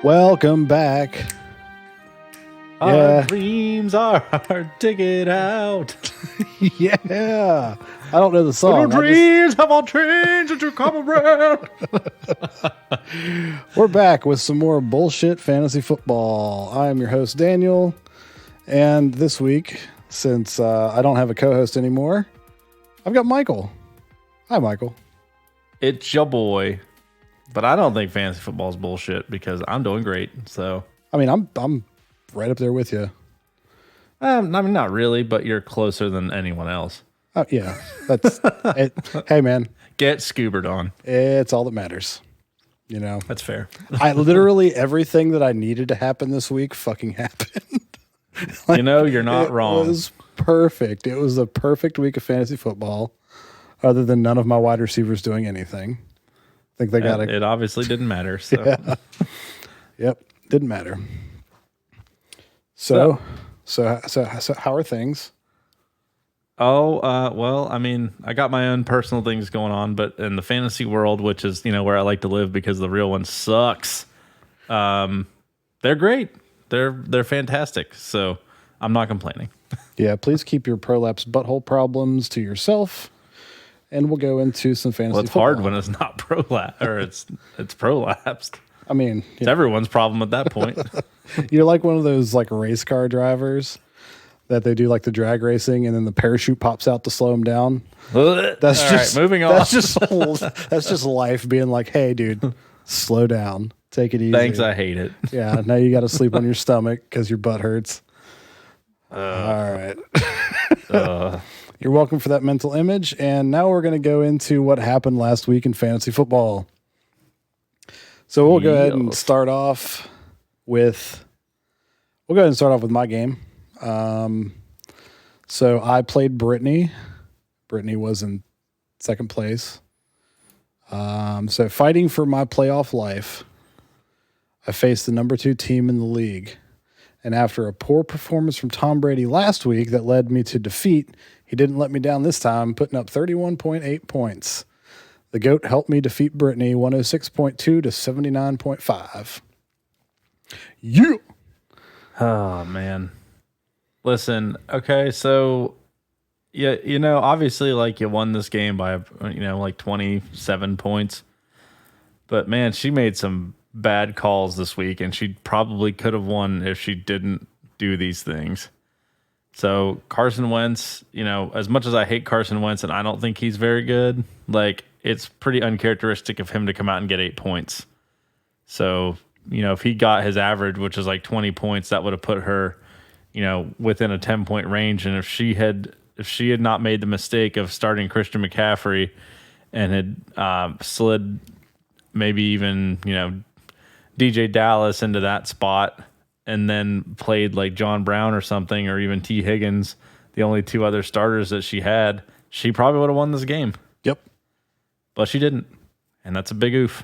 Welcome back. Our dreams are our ticket out. Yeah. I don't know the song. Our dreams have all changed into come around. We're back with some more bullshit fantasy football. I am your host, Daniel. And this week, since I don't have a co-host anymore, I've got Michael. Hi, Michael. It's your boy. But I don't think fantasy football is bullshit because I'm doing great. So I mean, I'm right up there with you. I mean, not really, but you're closer than anyone else. Yeah. That's it. Hey, man. Get scubered on. It's all that matters. You know, That's fair. I literally everything that I needed to happen this week fucking happened. You know, you're not wrong. It was perfect. It was a perfect week of fantasy football, other than none of my wide receivers doing anything. I think they got it. It obviously didn't matter. So. Yeah. Yep, didn't matter. So how are things? Oh, well, I mean, I got my own personal things going on, but in the fantasy world, which is, where I like to live because the real one sucks. They're great. They're fantastic. So I'm not complaining. Yeah, please keep your prolapse butthole problems to yourself, and we'll go into some fantasy Well, it's football. hard when it's not prolapse or it's prolapsed. I mean, It's everyone's problem at that point. You're like one of those like race car drivers that they do like the drag racing, and then the parachute pops out to slow them down. That's All just right, moving on. That's just life being like, hey, dude, slow down, take it easy. Thanks, I hate it. Yeah, now you got to sleep on your stomach because your butt hurts. All right. You're welcome for that mental image. And now we're going to go into what happened last week in fantasy football. So we'll go ahead and start off with my game. So I played Brittany. Brittany was in second place. So fighting for my playoff life, I faced the number 2 team in the league. And after a poor performance from Tom Brady last week that led me to defeat, he didn't let me down this time, putting up 31.8 points. The GOAT helped me defeat Brittany 106.2 to 79.5. Yeah. Oh, man. Listen, okay, so, yeah, obviously, like, you won this game by, like 27 points. But, man, she made some bad calls this week, and she probably could have won if she didn't do these things. So Carson Wentz, as much as I hate Carson Wentz and I don't think he's very good, like, it's pretty uncharacteristic of him to come out and get 8 points. So, if he got his average, which is like 20 points, that would have put her, within a 10-point range. And if she had not made the mistake of starting Christian McCaffrey and had slid maybe even, DJ Dallas into that spot and then played like John Brown or something, or even T. Higgins, the only 2 other starters that she had, she probably would have won this game. Yep. But she didn't. And that's a big oof.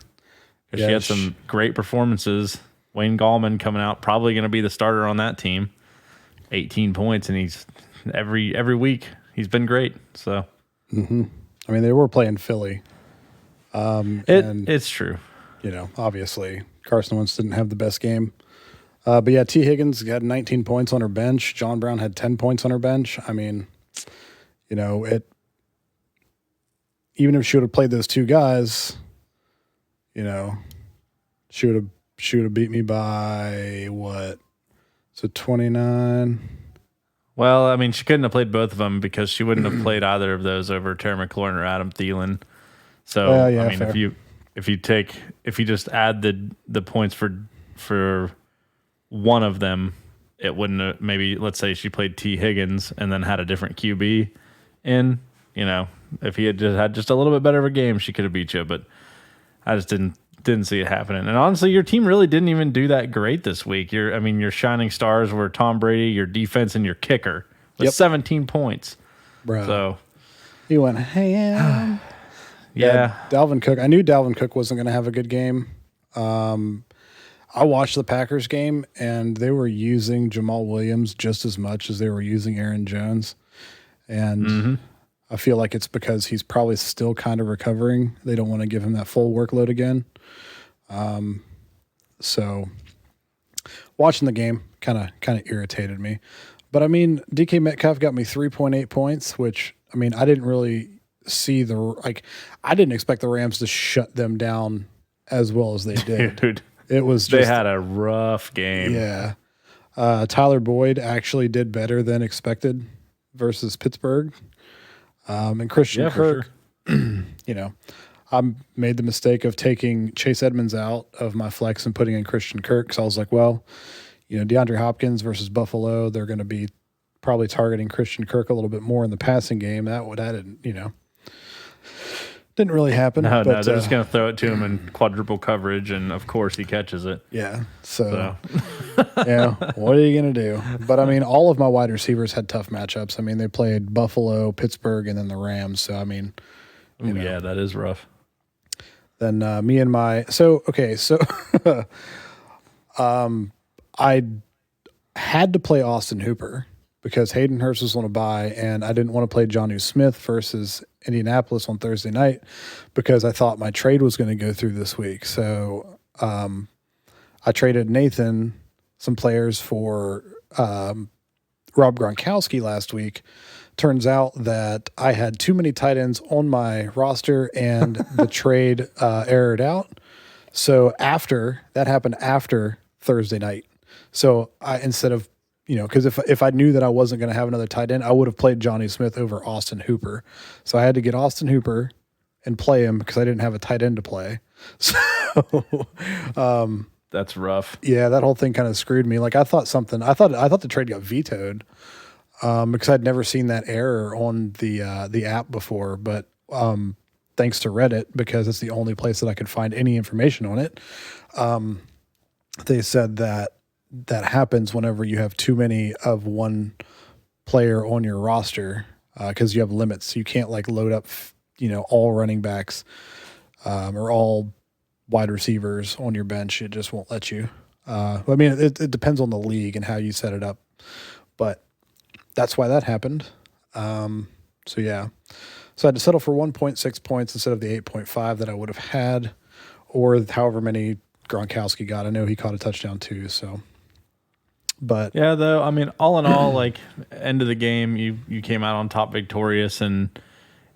Because she had some great performances. Wayne Gallman coming out, probably going to be the starter on that team. 18 points, and he's every week he's been great. So, I mean, they were playing Philly. It's true. Obviously Carson Wentz didn't have the best game. But yeah, T. Higgins had 19 points on her bench. John Brown had 10 points on her bench. I mean, even if she would have played those 2 guys, she would have beat me by what? So 29. Well, I mean, she couldn't have played both of them because she wouldn't have played either of those over Terry McLaurin or Adam Thielen. So, yeah, I mean, fair. if you just add the points for one of them, it wouldn't have, maybe, let's say she played T. Higgins and then had a different QB in, if he had just had just a little bit better of a game, she could have beat you, but I just didn't see it happening. And honestly, your team really didn't even do that great this week. Your shining stars were Tom Brady, your defense, and your kicker with 17 points. Bro. So he went ham. yeah. Dalvin Cook. I knew Dalvin Cook wasn't going to have a good game. I watched the Packers game, and they were using Jamal Williams just as much as they were using Aaron Jones. And I feel like it's because he's probably still kind of recovering. They don't want to give him that full workload again. So watching the game kind of irritated me. But I mean, DK Metcalf got me 3.8 points, which I mean, I didn't really see I didn't expect the Rams to shut them down as well as they did. Dude, it was they just, had a rough game. Yeah. Tyler Boyd actually did better than expected versus Pittsburgh. And Christian Kirk, you know, I made the mistake of taking Chase Edmonds out of my flex and putting in Christian Kirk. So I was like, well, you know, DeAndre Hopkins versus Buffalo, they're going to be probably targeting Christian Kirk a little bit more in the passing game. That didn't, you know, didn't really happen. No, they're just going to throw it to him in quadruple coverage, and of course he catches it. Yeah. So. Yeah, what are you going to do? But, I mean, all of my wide receivers had tough matchups. I mean, they played Buffalo, Pittsburgh, and then the Rams. So, I mean. Yeah, that is rough. Then me and my – so I had to play Austin Hooper because Hayden Hurst was on a bye, and I didn't want to play Jonnu Smith versus Indianapolis on Thursday night because I thought my trade was going to go through this week. So I traded Nathan – some players for Rob Gronkowski last week. Turns out that I had too many tight ends on my roster and the trade errored out. So that happened after Thursday night. So I, instead of, you know, because if I knew that I wasn't going to have another tight end, I would have played Johnny Smith over Austin Hooper. So I had to get Austin Hooper and play him because I didn't have a tight end to play. So, that's rough. Yeah, that whole thing kind of screwed me. Like I thought the trade got vetoed because I'd never seen that error on the app before. But thanks to Reddit, because it's the only place that I could find any information on it, they said that happens whenever you have too many of one player on your roster because you have limits. You can't like load up, you know, all running backs or all wide receivers on your bench. It just won't let you. I mean, it depends on the league and how you set it up, but that's why that happened. So yeah, so I had to settle for 1.6 points instead of the 8.5 that I would have had, or however many Gronkowski got. I know he caught a touchdown too. So, but yeah, though, I mean, all in all, like end of the game, you came out on top victorious, and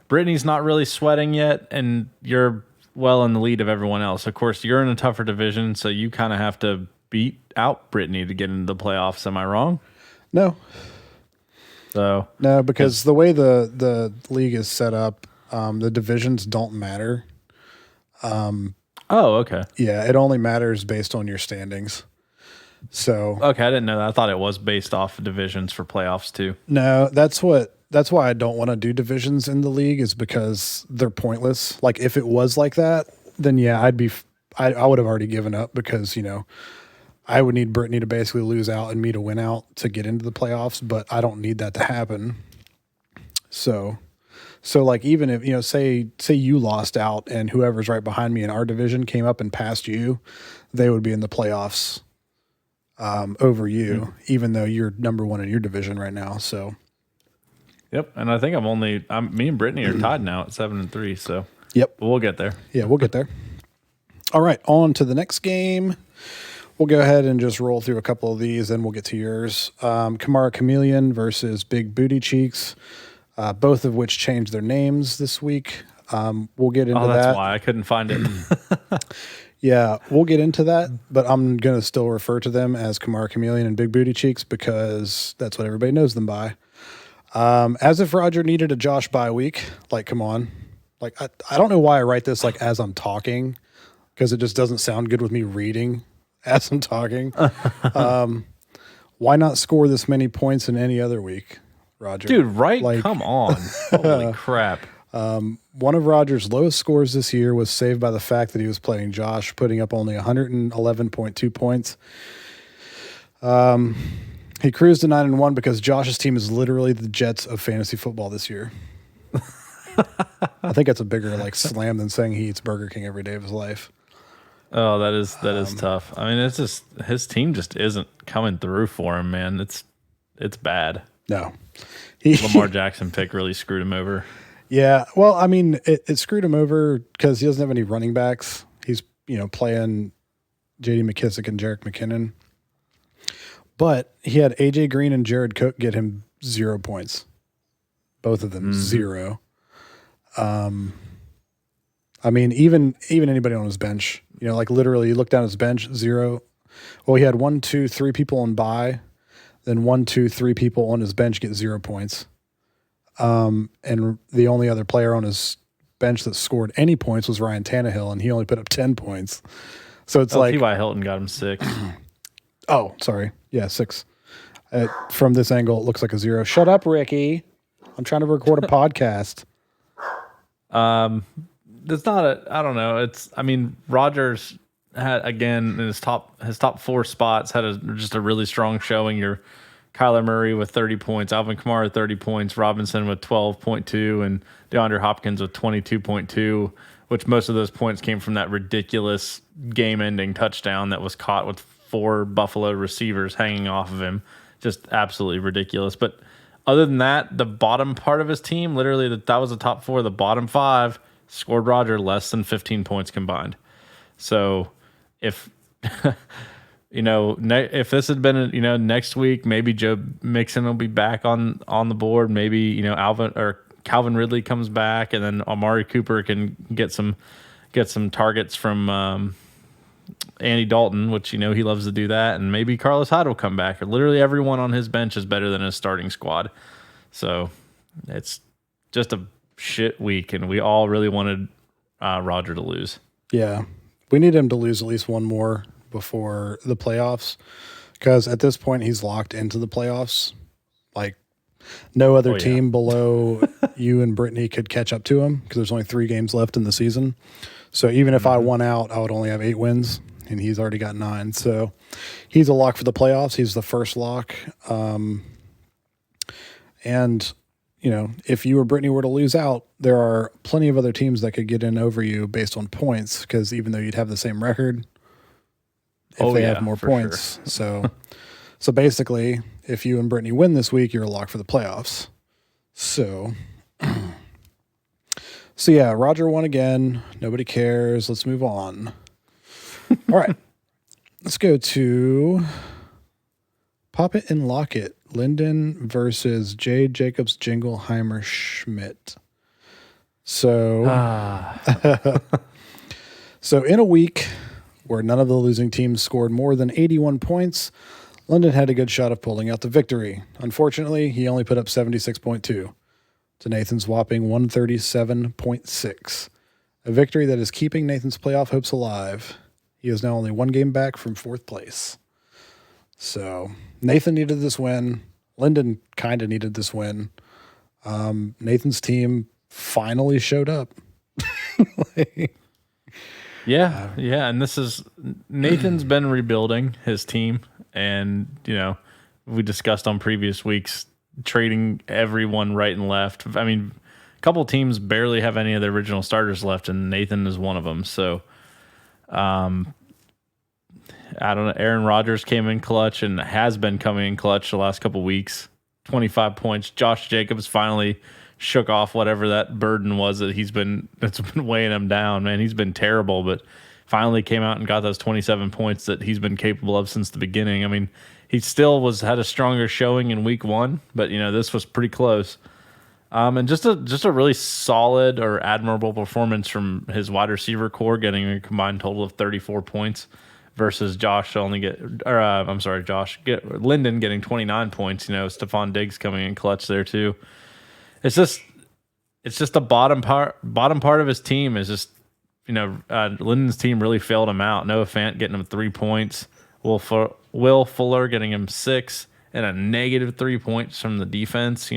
Brittany's not really sweating yet, and you're well in the lead of everyone else. Of course, you're in a tougher division, so you kind of have to beat out Brittany to get into the playoffs. Am I wrong? No. So no, because the way the league is set up, the divisions don't matter. Oh, okay. Yeah, it only matters based on your standings. So okay, I didn't know that. I thought it was based off of divisions for playoffs too. No, that's why I don't want to do divisions in the league, is because they're pointless. Like if it was like that, then yeah, I would have already given up because, you know, I would need Brittany to basically lose out and me to win out to get into the playoffs, but I don't need that to happen. So like even if, you know, say you lost out and whoever's right behind me in our division came up and passed you, they would be in the playoffs over you, even though you're number one in your division right now. So yep, and I think me and Brittany are tied now at 7-3. So yep, but we'll get there. Yeah, we'll get there. All right, on to the next game. We'll go ahead and just roll through a couple of these, then we'll get to yours. Kamara Chameleon versus Big Booty Cheeks, both of which changed their names this week. We'll get into that. That's why I couldn't find it. Yeah, we'll get into that, but I'm going to still refer to them as Kamara Chameleon and Big Booty Cheeks because that's what everybody knows them by. As if Roger needed a Josh bye week. Like, come on. Like, I don't know why I write this like as I'm talking, because it just doesn't sound good with me reading as I'm talking. Why not score this many points in any other week, Roger? Dude, right? Like, come on. Holy crap. One of Roger's lowest scores this year was saved by the fact that he was playing Josh, putting up only 111.2 points. He cruised to 9-1 because Josh's team is literally the Jets of fantasy football this year. I think that's a bigger like slam than saying he eats Burger King every day of his life. Oh, that is tough. I mean, it's just his team just isn't coming through for him, man. It's bad. No, Lamar Jackson pick really screwed him over. Yeah, well, I mean, it screwed him over because he doesn't have any running backs. He's playing J.D. McKissick and Jerick McKinnon. But he had AJ Green and Jared Cook get him 0 points. Both of them 0. I mean, even anybody on his bench, like literally, you look down his bench, 0. Well, he had 1, 2, 3 people on bye, then 1, 2, 3 people on his bench get 0 points. And the only other player on his bench that scored any points was Ryan Tannehill, and he only put up 10 points. So it's like T.Y. Hilton got him 6. Oh, sorry. Yeah, 6. From this angle, it looks like a 0. Shut up, Ricky. I'm trying to record a podcast. It's not I don't know. Rodgers had, again, in his top 4 spots, had just a really strong showing. Your Kyler Murray with 30 points, Alvin Kamara 30 points, Robinson with 12.2, and DeAndre Hopkins with 22.2, which most of those points came from that ridiculous game-ending touchdown that was caught with 4 Buffalo receivers hanging off of him. Just absolutely ridiculous. But other than that, the bottom part of his team, literally that was the top 4. The bottom 5 scored Roger less than 15 points combined. So if if this had been next week, maybe Joe Mixon will be back on the board. Maybe Alvin or Calvin Ridley comes back, and then Amari Cooper can get some targets from Andy Dalton, which he loves to do that, and maybe Carlos Hyde will come back. Literally everyone on his bench is better than his starting squad. So it's just a shit week, and we all really wanted Roger to lose. Yeah, we need him to lose at least one more before the playoffs, because at this point he's locked into the playoffs. Like no other team below you and Brittany could catch up to him, because there's only 3 games left in the season. So even if I won out, I would only have 8 wins, and he's already got 9. So he's a lock for the playoffs. He's the first lock. And if you or Brittany were to lose out, there are plenty of other teams that could get in over you based on points, because even though you'd have the same record, if they have more points. Sure. So basically, if you and Brittany win this week, you're a lock for the playoffs. So yeah, Roger won again. Nobody cares. Let's move on. All right. Let's go to Pop It and Lock It. Linden versus J. Jacobs Jingleheimer Schmidt. So, so in a week where none of the losing teams scored more than 81 points, London had a good shot of pulling out the victory. Unfortunately, he only put up 76.2 to Nathan's whopping 137.6. A victory that is keeping Nathan's playoff hopes alive. He is now only 1 game back from 4th place. So Nathan needed this win. Lyndon kind of needed this win. Nathan's team finally showed up. Yeah. And this is Nathan's been rebuilding his team, and we discussed on previous weeks trading everyone right and left. I mean, a couple teams barely have any of the original starters left, and Nathan is one of them. So, I don't know. Aaron Rodgers came in clutch and has been coming in clutch the last couple weeks. 25 points. Josh Jacobs finally shook off whatever that burden was that's been weighing him down. Man, he's been terrible, but finally came out and got those 27 points that he's been capable of since the beginning. I mean, he still had a stronger showing in week 1, but this was pretty close. And just a really solid or admirable performance from his wide receiver core, getting a combined total of 34 points. Versus Lyndon getting 29 points. Stephon Diggs coming in clutch there too. It's just the bottom part of his team is just Lyndon's team really failed him out. Noah Fant getting him 3 points. Will Fuller getting him 6 and a negative 3 points from the defense.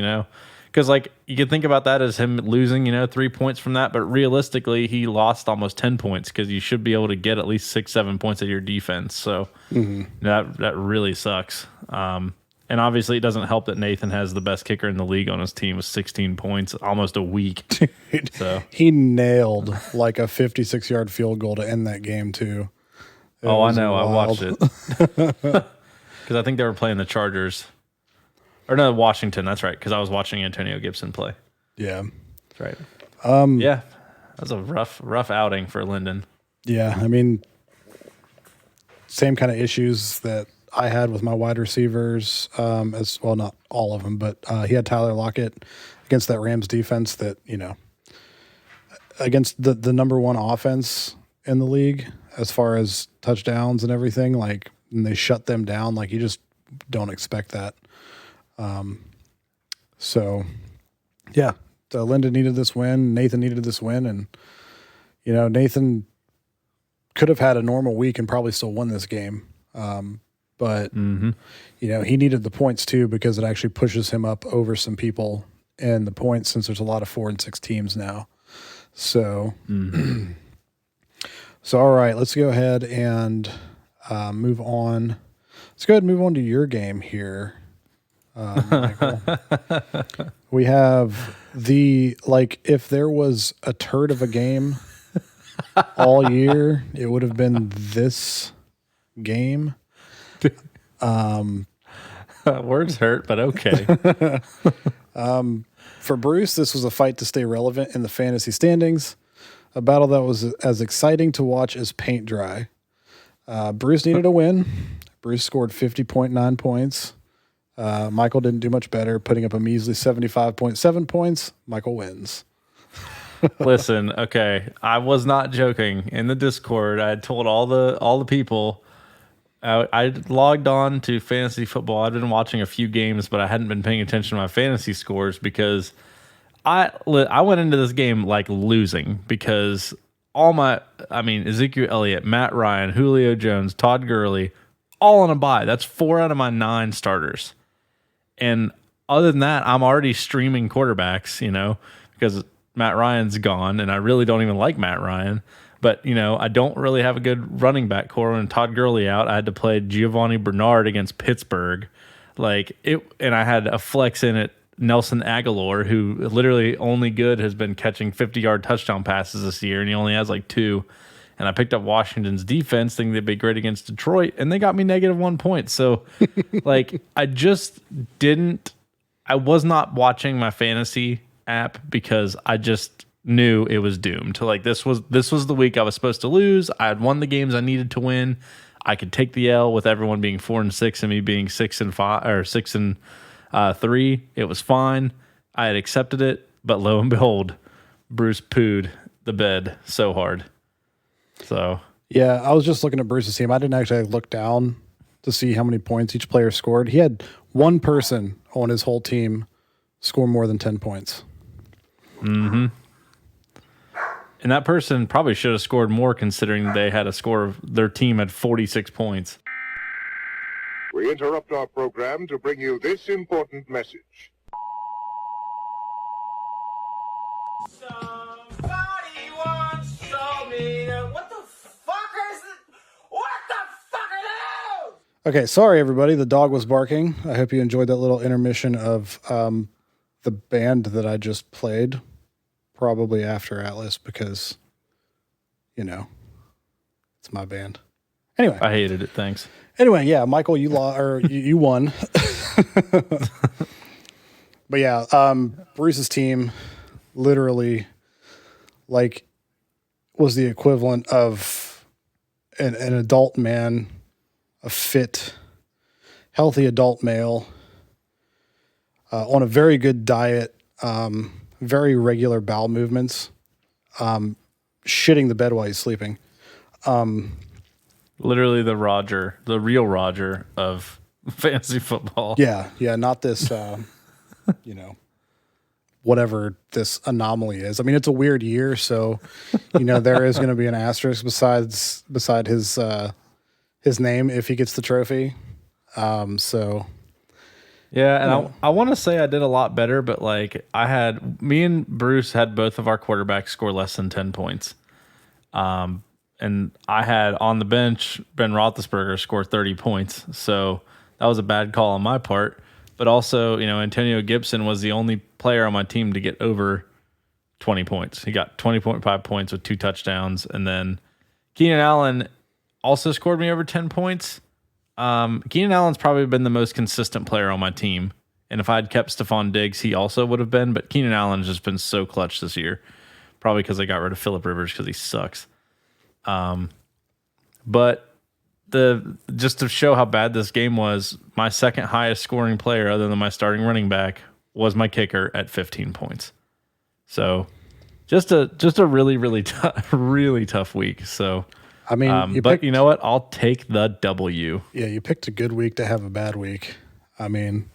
Because you could think about that as him losing 3 points from that, but realistically he lost almost 10 points, because you should be able to get at least 6-7 points of your defense. So that really sucks. And obviously it doesn't help that Nathan has the best kicker in the league on his team with 16 points almost a week. Dude, so he nailed like a 56-yard field goal to end that game too. I know. Wild. I watched it because I think they were playing the Chargers. Or no, Washington. That's right, because I was watching Antonio Gibson play. Yeah, that's right. Yeah, that was a rough outing for Lyndon. Yeah, I mean, same kind of issues that I had with my wide receivers, as well, not all of them, but he had Tyler Lockett against that Rams defense that, against the number one offense in the league as far as touchdowns and everything, like, and they shut them down. Like, you just don't expect that. So Linda needed this win. Nathan needed this win. And, Nathan could have had a normal week and probably still won this game. But he needed the points too, because it actually pushes him up over some people in the points, since there's a lot of 4 and 6 teams now. So, all right, let's go ahead and move on. Let's go ahead and move on to your game here, Michael. We have if there was a turd of a game all year, it would have been this game. Words hurt, but okay. For Bruce, this was a fight to stay relevant in the fantasy standings, a battle that was as exciting to watch as paint dry. Bruce needed a win. Bruce scored 50.9 points. Michael didn't do much better, putting up a measly 75.7 points. Michael wins. Listen, okay, I was not joking. In the Discord, I had told all the people. I logged on to fantasy football. I'd been watching a few games, but I hadn't been paying attention to my fantasy scores because I went into this game like losing, because Ezekiel Elliott, Matt Ryan, Julio Jones, Todd Gurley, all on a bye. That's 4 out of my 9 starters. And other than that, I'm already streaming quarterbacks, because Matt Ryan's gone, and I really don't even like Matt Ryan. But, I don't really have a good running back core. When Todd Gurley out, I had to play Giovanni Bernard against Pittsburgh. And I had a flex in it, Nelson Aguilar, who literally only good has been catching 50-yard touchdown passes this year, and he only has 2. And I picked up Washington's defense, thinking they'd be great against Detroit, and they got me -1 point. So, I was not watching my fantasy app because I just knew it was doomed. This was the week I was supposed to lose. I had won the games I needed to win. I could take the L with everyone being 4 and 6 and me being 6 and 5 or 6 and 3. It was fine. I had accepted it, but lo and behold, Bruce pooed the bed so hard. So yeah, I was just looking at Bruce's team. I didn't actually look down to see how many points each player scored. He had one person on his whole team score more than 10 points. Mm-hmm. And that person probably should have scored more, considering they had a score of their team had 46 points. We interrupt our program to bring you this important message. Somebody once told me, what the fuck is it? What the fuck are those? Okay, sorry everybody. The dog was barking. I hope you enjoyed that little intermission of the band that I just played. Probably after Atlas, because, it's my band. Anyway, I hated it. Thanks. Anyway, yeah, Michael, you you won. But yeah, Bruce's team literally was the equivalent of an adult man, a fit, healthy adult male, on a very good diet, very regular bowel movements, shitting the bed while he's sleeping. Literally the real Roger of fantasy football. Yeah, not this, whatever this anomaly is. I mean, it's a weird year, so, there is going to be an asterisk beside his name if he gets the trophy. So... Yeah, and I want to say I did a lot better, but me and Bruce had both of our quarterbacks score less than 10 points. And I had on the bench Ben Roethlisberger score 30 points. So that was a bad call on my part. But also, Antonio Gibson was the only player on my team to get over 20 points. He got 20.5 points with 2 touchdowns. And then Keenan Allen also scored me over 10 points. Keenan Allen's probably been the most consistent player on my team. And if I had kept Stephon Diggs, he also would have been. But Keenan Allen's just been so clutch this year. Probably because I got rid of Phillip Rivers because he sucks. But just to show how bad this game was, my second highest scoring player other than my starting running back was my kicker at 15 points. So just a really, really really tough week. So I mean, but you know what? I'll take the W. Yeah, you picked a good week to have a bad week. I mean,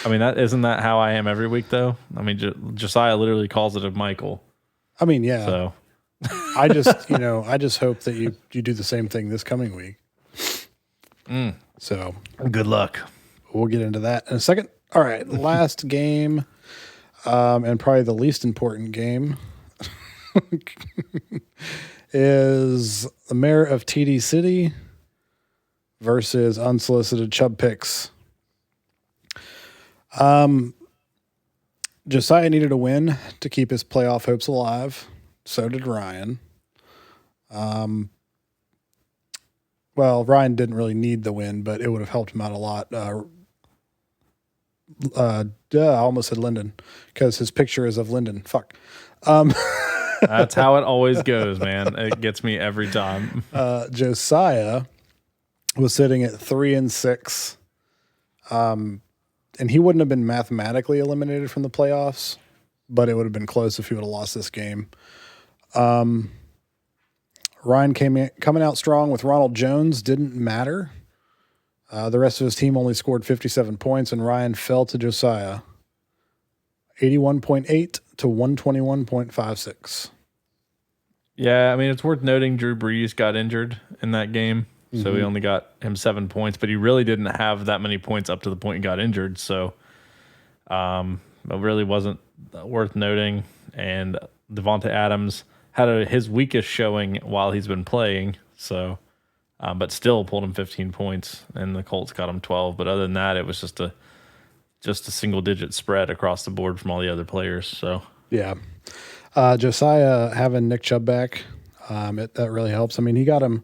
that isn't that how I am every week though. I mean, Josiah literally calls it a Michael. I mean, yeah. So I just, I just hope that you do the same thing this coming week. So good luck. We'll get into that in a second. All right, last game, and probably the least important game, is the mayor of TD City versus unsolicited Chubb picks. Josiah needed a win to keep his playoff hopes alive. So did Ryan. Well, Ryan didn't really need the win, but it would have helped him out a lot. I almost said Lyndon because his picture is of Lyndon. Fuck. That's how it always goes, man. It gets me every time. Josiah was sitting at 3-6. And he wouldn't have been mathematically eliminated from the playoffs, but it would have been close if he would have lost this game. Ryan coming out strong with Ronald Jones didn't matter. The rest of his team only scored 57 points, and Ryan fell to Josiah 81.8 to 121.56. Yeah, I mean, it's worth noting Drew Brees got injured in that game, so he only got him 7 points, but he really didn't have that many points up to the point he got injured, so it really wasn't worth noting. And Devonta Adams had his weakest showing while he's been playing, so but still pulled him 15 points, and the Colts got him 12. But other than that, it was just a single-digit spread across the board from all the other players. So yeah, Josiah having Nick Chubb back, that really helps. I mean, he got him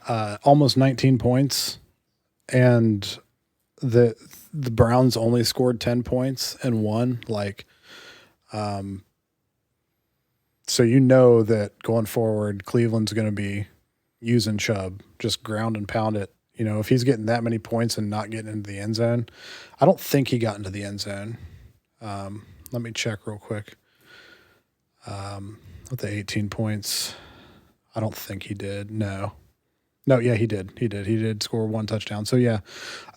almost 19 points, and the Browns only scored 10 points and won. So that going forward, Cleveland's going to be using Chubb, just ground and pound it. If he's getting that many points and not getting into the end zone, I don't think he got into the end zone. Let me check real quick. With the 18 points, I don't think he did. No, yeah, he did. He did score one touchdown. So yeah.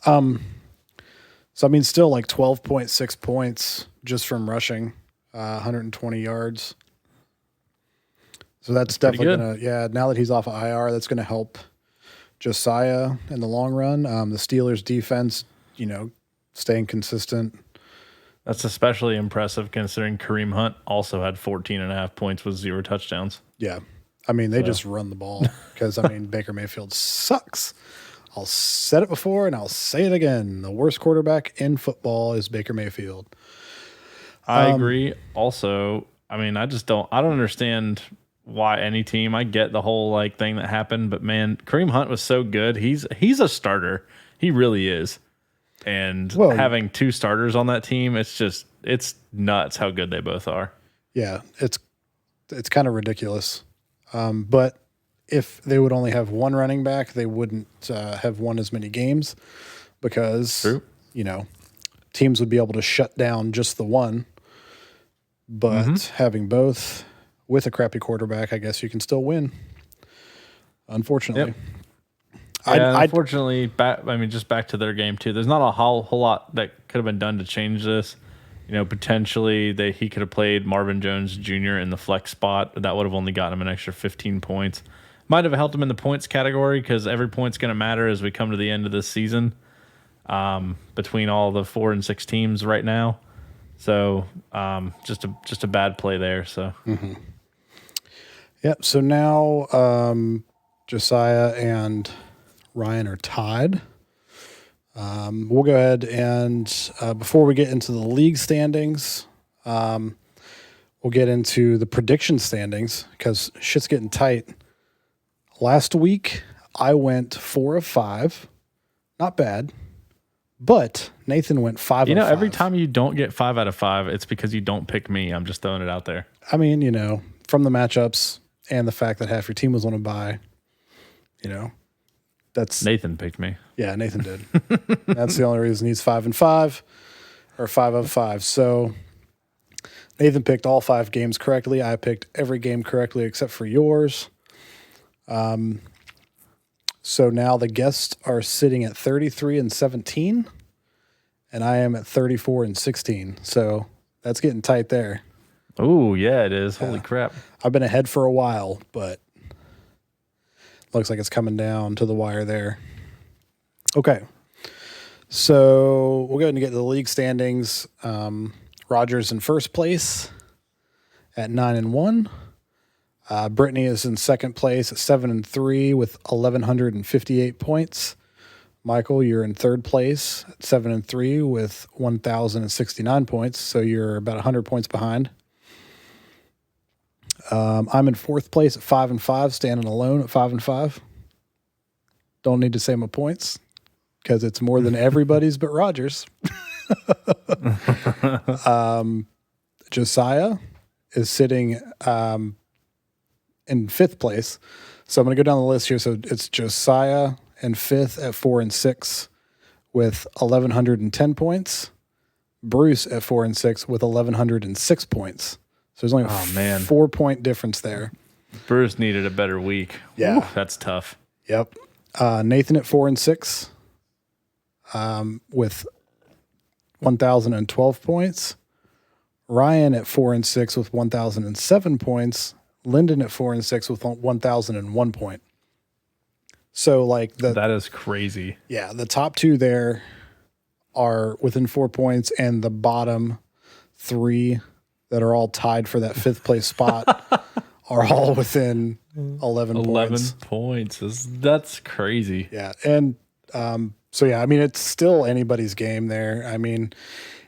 So I mean, still like 12.6 points just from rushing, 120 yards. So that's definitely now that he's off of IR, that's gonna help Josiah in the long run. The Steelers defense, staying consistent. that's especially impressive considering Kareem Hunt also had 14.5 points with 0 touchdowns. Yeah. I mean, they just run the ball because, Baker Mayfield sucks. I'll said it before and I'll say it again. The worst quarterback in football is Baker Mayfield. I agree. Also, I don't understand why any team. I get the whole thing that happened, but man, Kareem Hunt was so good. He's a starter. He really is. And having 2 starters on that team, it's nuts how good they both are. Yeah, it's kind of ridiculous. But if they would only have one running back, they wouldn't have won as many games because teams would be able to shut down just the one. But having both with a crappy quarterback, I guess you can still win. Unfortunately. Yep. Unfortunately, just back to their game too. There's not a whole lot that could have been done to change this. Potentially he could have played Marvin Jones Jr. in the flex spot. That would have only gotten him an extra 15 points. Might have helped him in the points category because every point's going to matter as we come to the end of this season between all the 4 and 6 teams right now. So just a bad play there. So. Mm-hmm. Yep. So now Josiah and Ryan are tied. We'll go ahead and before we get into the league standings, we'll get into the prediction standings because shit's getting tight. Last week, I went 4 of 5. Not bad. But Nathan went 5 of 5. Every time you don't get 5 out of 5, it's because you don't pick me. I'm just throwing it out there. I mean, from the matchups and the fact that half your team was on a bye, That's Nathan picked me. Yeah, Nathan did. That's the only reason he's 5-5 or 5 of 5. So Nathan picked all 5 games correctly. I picked every game correctly except for yours. So now the guests are sitting at 33-17, and I am at 34-16. So that's getting tight there. Oh, yeah, it is. Holy crap. I've been ahead for a while, but looks like it's coming down to the wire there. Okay. So we'll go ahead and get to the league standings. Rogers in first place at 9-1. Brittany is in second place at 7-3 with 1,158 points. Michael, you're in third place at 7-3 with 1,069 points. So you're about 100 points behind. I'm in fourth place at 5-5, standing alone at 5-5. Don't need to say my points because it's more than everybody's but Rogers. Josiah is sitting in fifth place. So I'm going to go down the list here. So it's Josiah in fifth at 4-6 with 1,110 points. Bruce at 4-6 with 1,106 points. So there's only a 4-point difference there. Bruce needed a better week. Yeah. Ooh, that's tough. Yep. Nathan at 4-6 with 1,012 points. Ryan at 4-6 with 1,007 points. Lyndon at 4-6 with 1,001 point. So like that is crazy. Yeah, the top two there are within 4 points, and the bottom 3 that are all tied for that fifth place spot are all within 11 points. That's crazy. Yeah. And so, yeah, I mean, it's still anybody's game there. I mean,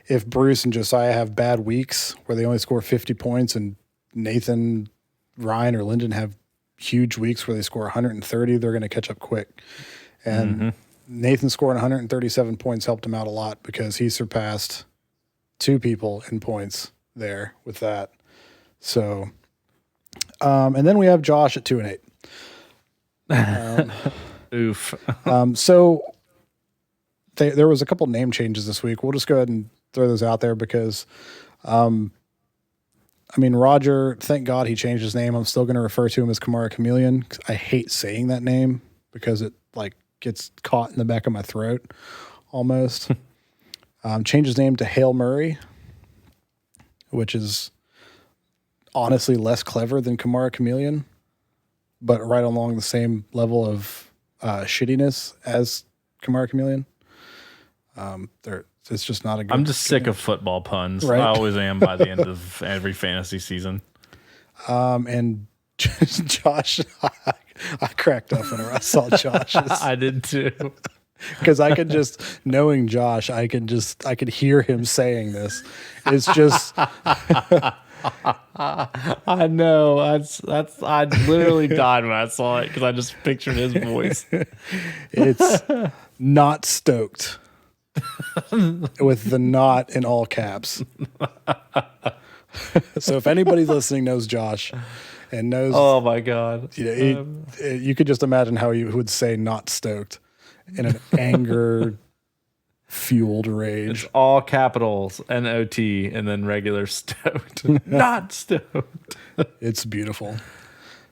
if Bruce and Josiah have bad weeks where they only score 50 points and Nathan, Ryan, or Lyndon have huge weeks where they score 130, they're going to catch up quick. And Nathan scoring 137 points helped him out a lot because he surpassed 2 people in points there with that. So, and then we have Josh at 2-8. Oof. So there was a couple name changes this week. We'll just go ahead and throw those out there because, I mean, Roger, thank God he changed his name. I'm still going to refer to him as Kamara Chameleon. I hate saying that name because it like gets caught in the back of my throat almost. Changed his name to Hail Murray, which is honestly less clever than Kamara Chameleon, but right along the same level of shittiness as Kamara Chameleon. It's just not a good. I'm just sick of football puns. Right? I always am by the end of every fantasy season. And Josh, I cracked up when I saw Josh's. I did too. Because I could just, knowing Josh, I could hear him saying this. It's just. I know. I literally died when I saw it because I just pictured his voice. It's not stoked. With the not in all caps. So if anybody listening knows Josh and knows, oh my God, you could just imagine how you would say not stoked in an anger fueled rage. It's all capitals, NOT, and then regular stoked. Not stoked. It's beautiful.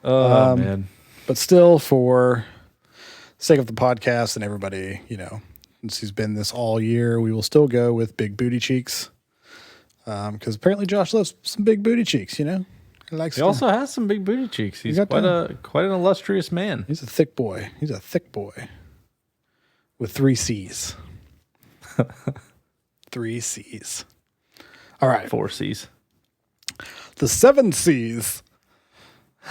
Oh man. But still, for sake of the podcast and everybody, since he's been this all year, we will still go with Big Booty Cheeks. Because apparently Josh loves some big booty cheeks, He also has some big booty cheeks. He's quite an illustrious man. He's a thick boy. With 3 C's. 3 C's. All right. 4 C's. The 7 C's.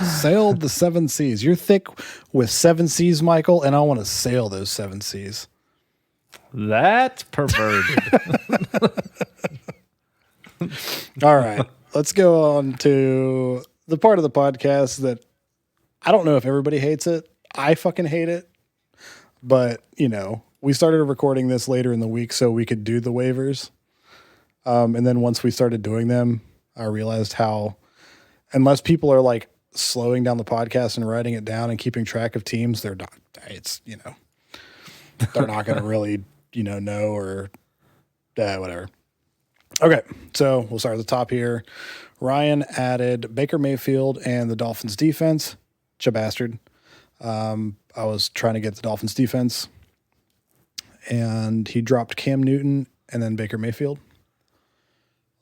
Sailed the 7 C's. You're thick with 7 C's, Michael, and I want to sail those 7 C's. That's perverted. All right. Let's go on to the part of the podcast that I don't know if everybody hates it. I fucking hate it. But, we started recording this later in the week so we could do the waivers. And then once we started doing them, I realized how, unless people are like slowing down the podcast and writing it down and keeping track of teams, they're not. It's, they're not going to really, know or whatever. Okay, so we'll start at the top here. Ryan added Baker Mayfield and the Dolphins defense. Bastard. I was trying to get the Dolphins defense, and he dropped Cam Newton and then Baker Mayfield.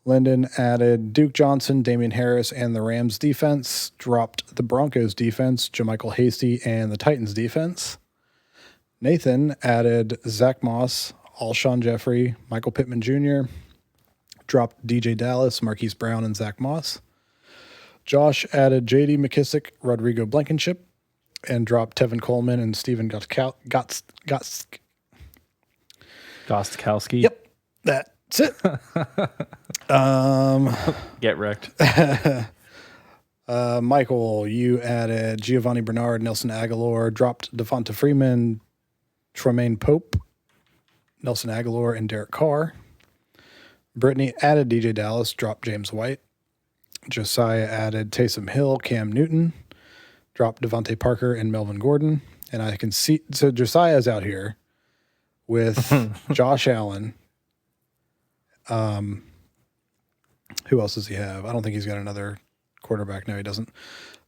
Lyndon added Duke Johnson, Damian Harris, and the Rams defense. Dropped the Broncos defense, JaMychal Hasty, and the Titans defense. Nathan added Zach Moss, Alshon Jeffrey, Michael Pittman Jr., dropped DJ Dallas, Marquise Brown, and Zach Moss. Josh added JD McKissick, Rodrigo Blankenship, and dropped Tevin Coleman and Steven Gostkowski. Yep, that's it. Get wrecked. Michael, you added Giovanni Bernard, Nelson Aguilar, dropped Devonta Freeman, Tremaine Pope, Nelson Aguilar, and Derek Carr. Brittany added DJ Dallas, dropped James White. Josiah added Taysom Hill, Cam Newton, dropped Devontae Parker and Melvin Gordon. And I can see, so Josiah's out here with Josh Allen. Who else does he have? I don't think he's got another quarterback. No, he doesn't.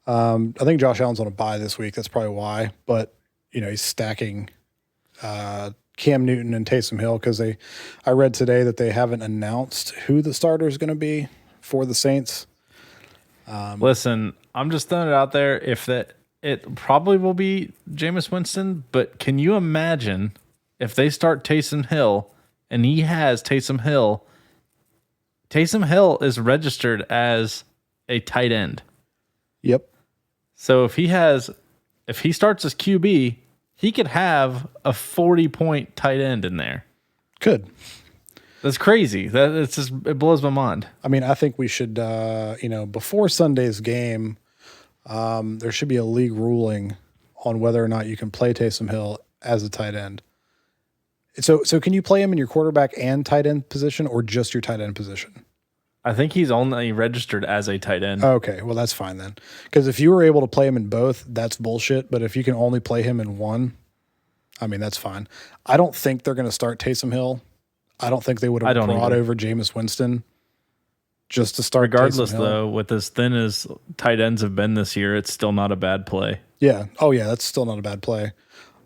I think Josh Allen's on a bye this week. That's probably why. But, he's stacking Cam Newton and Taysom Hill because I read today that they haven't announced who the starter is going to be for the Saints. Listen, I'm just throwing it out there. It probably will be Jameis Winston, but can you imagine if they start Taysom Hill and he has Taysom Hill? Taysom Hill is registered as a tight end. Yep. So if he starts as QB, he could have a 40-point tight end in there. Could. That's crazy. It blows my mind. I mean, I think we should, before Sunday's game, there should be a league ruling on whether or not you can play Taysom Hill as a tight end. So can you play him in your quarterback and tight end position or just your tight end position? I think he's only registered as a tight end. Okay, well, that's fine then. Because if you were able to play him in both, that's bullshit. But if you can only play him in one, I mean, that's fine. I don't think they're going to start Taysom Hill. I don't think they would have brought over Jameis Winston just to start. Regardless, though, with as thin as tight ends have been this year, it's still not a bad play. Yeah. Oh, yeah, that's still not a bad play.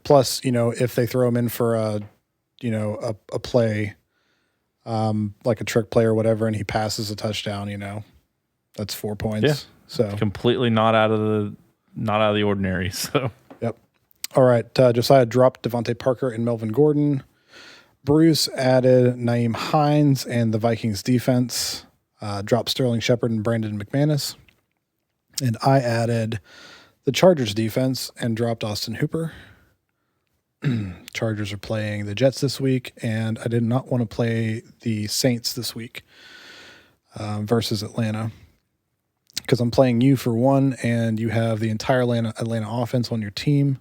Plus, if they throw him in for a play, like a trick play or whatever, and he passes a touchdown, that's 4 points. Yeah. So completely not out of the ordinary. So. Yep. All right. Josiah dropped Devontae Parker and Melvin Gordon. Bruce added Naeem Hines and the Vikings defense. Dropped Sterling Shepard and Brandon McManus. And I added the Chargers defense and dropped Austin Hooper. Chargers are playing the Jets this week, and I did not want to play the Saints this week versus Atlanta because I'm playing you for one, and you have the entire Atlanta offense on your team.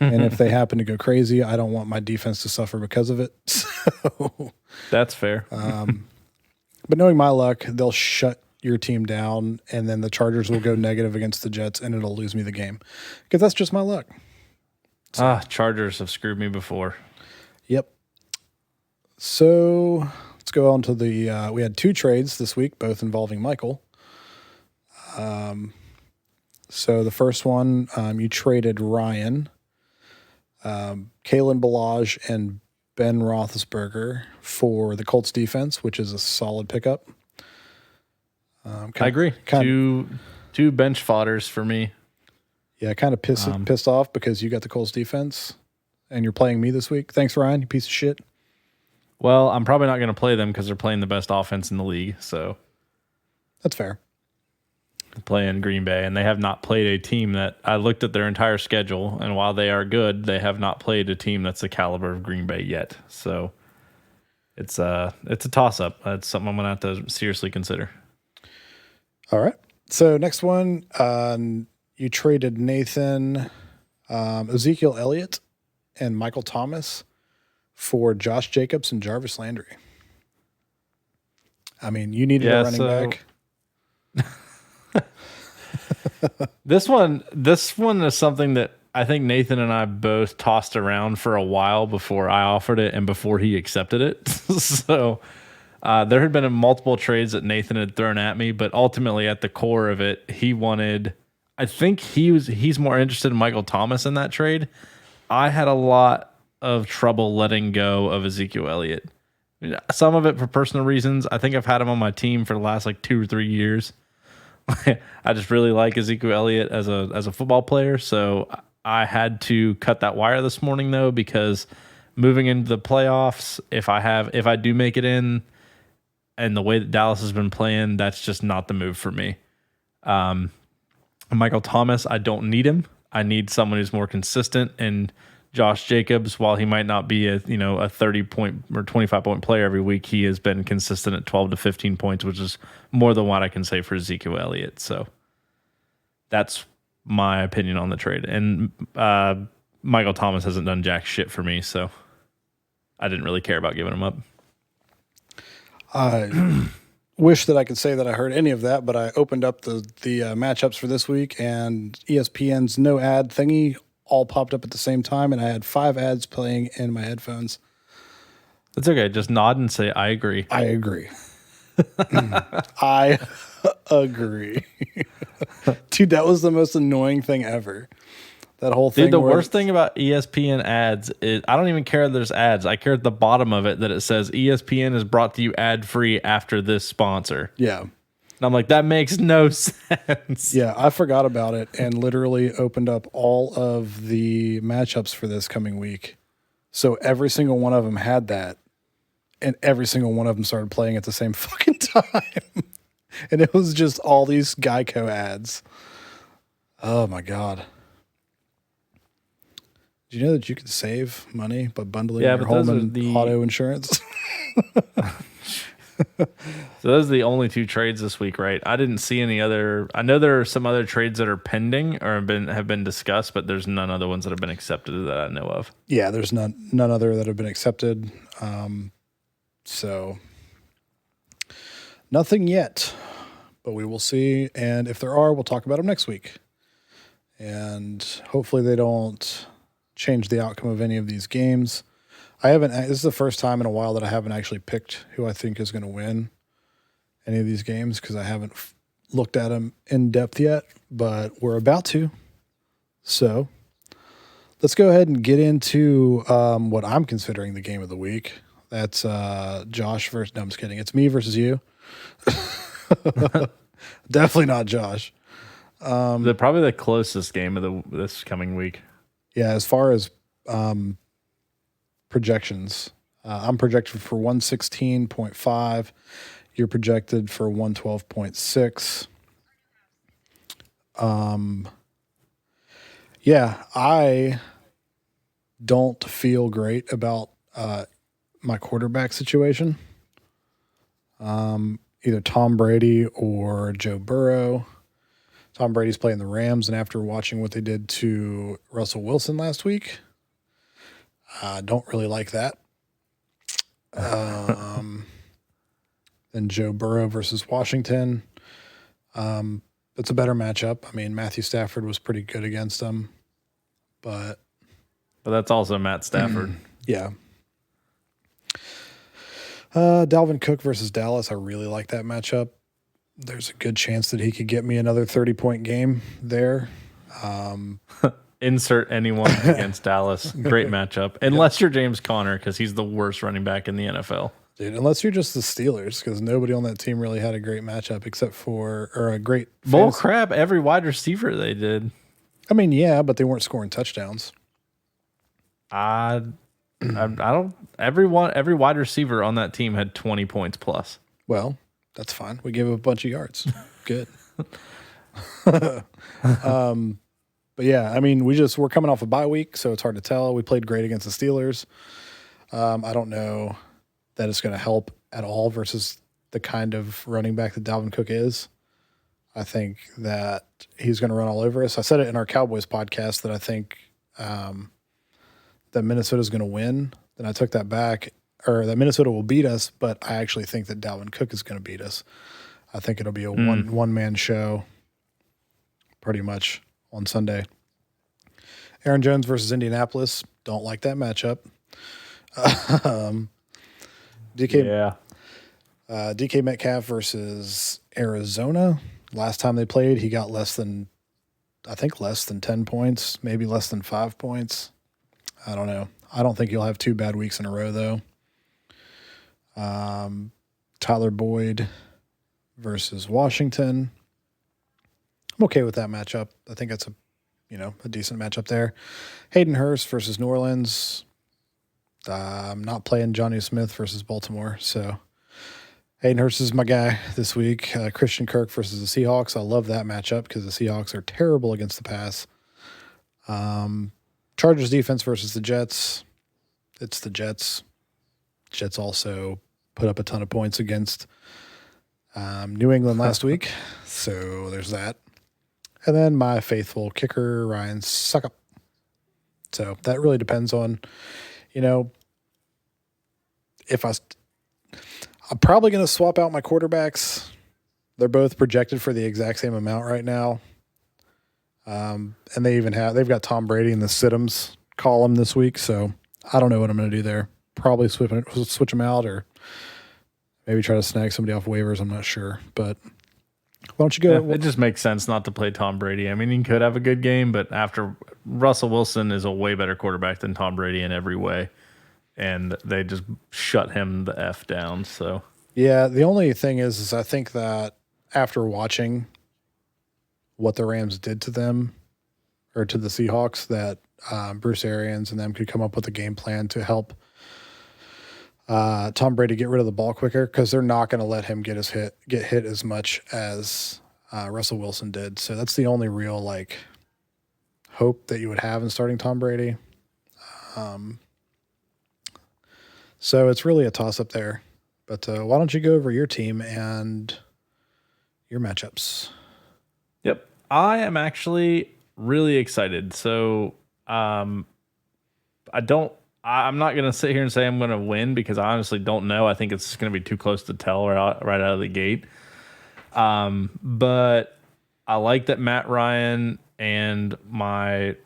And if they happen to go crazy, I don't want my defense to suffer because of it. So, that's fair. But knowing my luck, they'll shut your team down, and then the Chargers will go negative against the Jets, and it'll lose me the game because that's just my luck. So. Chargers have screwed me before. Yep. So let's go on to the. We had 2 trades this week, both involving Michael. So the first one, you traded Ryan, Kalen Ballage, and Ben Roethlisberger for the Colts defense, which is a solid pickup. I agree. Two bench fodders for me. Yeah, kind of pissed off because you got the Colts defense and you're playing me this week. Thanks, Ryan, you piece of shit. Well, I'm probably not going to play them because they're playing the best offense in the league. So that's fair. Playing Green Bay, and they have not played a team that I looked at their entire schedule, and while they are good, they have not played a team that's the caliber of Green Bay yet. So it's a toss-up. That's something I'm going to have to seriously consider. All right. So next one, you traded Nathan, Ezekiel Elliott, and Michael Thomas for Josh Jacobs and Jarvis Landry. I mean, you needed a running back. This one is something that I think Nathan and I both tossed around for a while before I offered it and before he accepted it. So there had been multiple trades that Nathan had thrown at me, but ultimately at the core of it, he wanted. I think he's more interested in Michael Thomas in that trade. I had a lot of trouble letting go of Ezekiel Elliott. Some of it for personal reasons. I think I've had him on my team for the last like 2 or 3 years. I just really like Ezekiel Elliott as a football player. So I had to cut that wire this morning though, because moving into the playoffs, if I do make it in, and the way that Dallas has been playing, that's just not the move for me. Michael Thomas, I don't need him. I need someone who's more consistent. And Josh Jacobs, while he might not be a 30-point or 25-point player every week, he has been consistent at 12 to 15 points, which is more than what I can say for Ezekiel Elliott. So that's my opinion on the trade. And Michael Thomas hasn't done jack shit for me, so I didn't really care about giving him up. I wish that I could say that I heard any of that, but I opened up the matchups for this week, and ESPN's no ad thingy all popped up at the same time, and I had 5 ads playing in my headphones. That's okay. Just nod and say, I agree. I agree. I agree. Dude, that was the most annoying thing ever. That whole thing. Dude, the worst thing about ESPN ads is I don't even care that there's ads. I care at the bottom of it that it says ESPN is brought to you ad-free after this sponsor. Yeah. And I'm like, that makes no sense. Yeah, I forgot about it and literally opened up all of the matchups for this coming week. So every single one of them had that, and every single one of them started playing at the same fucking time. And it was just all these Geico ads. Oh, my God. Do you know that you can save money by bundling your home and auto insurance? So those are the only 2 trades this week, right? I didn't see any other. I know there are some other trades that are pending or have been discussed, but there's none other ones that have been accepted that I know of. Yeah, there's none other that have been accepted. So nothing yet, but we will see. And if there are, we'll talk about them next week. And hopefully they don't change the outcome of any of these games. This is the first time in a while that I haven't actually picked who I think is going to win any of these games because I haven't looked at them in depth yet, but we're about to. So let's go ahead and get into what I'm considering the game of the week. That's Josh versus, no, I'm just kidding. It's me versus you. Definitely not Josh. Probably the closest game of this coming week. Yeah, as far as projections, I'm projected for 116.5. You're projected for 112.6. Yeah, I don't feel great about my quarterback situation. Either Tom Brady or Joe Burrow. Tom Brady's playing the Rams, and after watching what they did to Russell Wilson last week, I don't really like that. Then Joe Burrow versus Washington. It's a better matchup. I mean, Matthew Stafford was pretty good against them, but that's also Matt Stafford. Yeah. Dalvin Cook versus Dallas. I really like that matchup. There's a good chance that he could get me another 30-point game there. Insert anyone against Dallas. Great matchup. Unless you're James Conner, because he's the worst running back in the NFL. Dude, unless you're just the Steelers, because nobody on that team really had a great matchup except for, or a great bull crap. Every wide receiver they did. I mean, yeah, but they weren't scoring touchdowns. I don't. Every wide receiver on that team had 20 points plus. Well, that's fine. We gave up a bunch of yards. Good. But yeah, I mean, we're coming off a bye week, so it's hard to tell. We played great against the Steelers. I don't know that it's going to help at all versus the kind of running back that Dalvin Cook is. I think that he's going to run all over us. I said it in our Cowboys podcast that I think that Minnesota is going to win. Then I took that back, or that Minnesota will beat us, but I actually think that Dalvin Cook is going to beat us. I think it'll be a one-man show pretty much on Sunday. Aaron Jones versus Indianapolis. Don't like that matchup. DK Yeah. DK Metcalf versus Arizona. Last time they played, he got less than 10 points, maybe less than 5 points. I don't know. I don't think he'll have 2 bad weeks in a row, though. Tyler Boyd versus Washington. I'm okay with that matchup. I think that's a decent matchup there. Hayden Hurst versus New Orleans. I'm not playing Johnny Smith versus Baltimore, so Hayden Hurst is my guy this week. Christian Kirk versus the Seahawks. I love that matchup because the Seahawks are terrible against the pass. Chargers defense versus the Jets. It's the Jets. Jets also put up a ton of points against New England last week, so there's that. And then my faithful kicker, Ryan Suckup. So that really depends on, if I'm probably going to swap out my quarterbacks. They're both projected for the exact same amount right now. And they've got Tom Brady in the Siddums column this week. So I don't know what I'm going to do there. Probably switch them out or maybe try to snag somebody off waivers. I'm not sure, but why don't you go? It just makes sense not to play Tom Brady. I mean, he could have a good game, but after Russell Wilson is a way better quarterback than Tom Brady in every way, and they just shut him the F down. So yeah, the only thing is I think that after watching what the Rams did to them or to the Seahawks, that Bruce Arians and them could come up with a game plan to help Tom Brady get rid of the ball quicker, because they're not going to let him get hit as much as Russell Wilson did. So that's the only real hope that you would have in starting Tom Brady. So it's really a toss up there. But why don't you go over your team and your matchups? Yep. I am actually really excited. So I'm not going to sit here and say I'm going to win because I honestly don't know. I think it's going to be too close to tell right out of the gate. But I like that Matt Ryan and my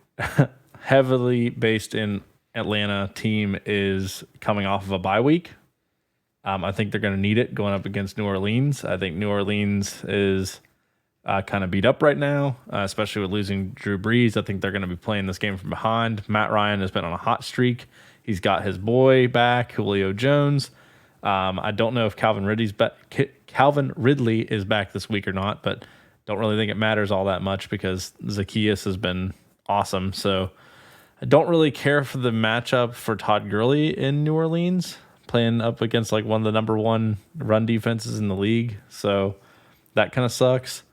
heavily based in Atlanta team is coming off of a bye week. I think they're going to need it going up against New Orleans. I think New Orleans is kind of beat up right now, especially with losing Drew Brees. I think they're going to be playing this game from behind. Matt Ryan has been on a hot streak. He's got his boy back, Julio Jones. I don't know if Calvin Ridley is back this week or not, but don't really think it matters all that much because Zacchaeus has been awesome. So I don't really care for the matchup for Todd Gurley in New Orleans, playing up against one of the number one run defenses in the league. So that kind of sucks.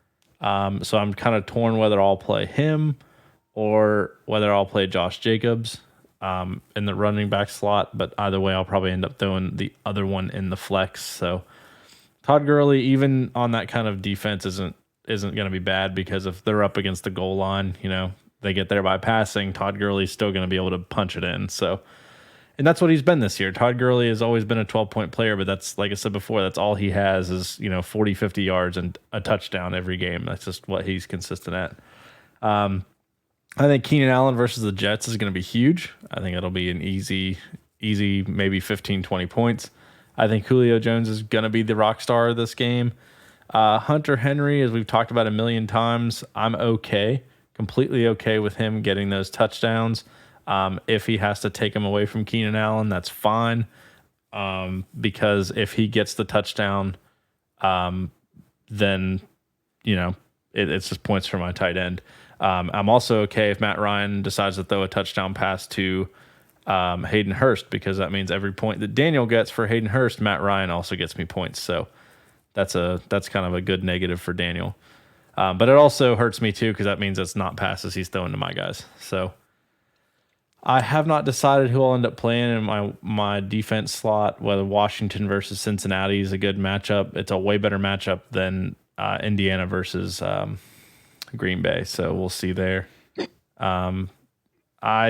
So I'm kind of torn whether I'll play him or whether I'll play Josh Jacobs in the running back slot. But either way, I'll probably end up throwing the other one in the flex. So Todd Gurley, even on that kind of defense, isn't going to be bad because if they're up against the goal line, they get there by passing, Todd Gurley's still going to be able to punch it in. So, and that's what he's been this year. Todd Gurley has always been a 12-point player, but that's, like I said before, that's all he has is, 40, 50 yards and a touchdown every game. That's just what he's consistent at. I think Keenan Allen versus the Jets is going to be huge. I think it'll be an easy, maybe 15, 20 points. I think Julio Jones is going to be the rock star of this game. Hunter Henry, as we've talked about a million times, I'm completely okay with him getting those touchdowns. If he has to take him away from Keenan Allen, that's fine. Because if he gets the touchdown, then, it's just points for my tight end. I'm also okay if Matt Ryan decides to throw a touchdown pass to Hayden Hurst, because that means every point that Daniel gets for Hayden Hurst, Matt Ryan also gets me points. So that's kind of a good negative for Daniel. But it also hurts me too, because that means it's not passes he's throwing to my guys. So I have not decided who I'll end up playing in my defense slot, whether Washington versus Cincinnati is a good matchup. It's a way better matchup than Indiana versus Green Bay. So we'll see there. I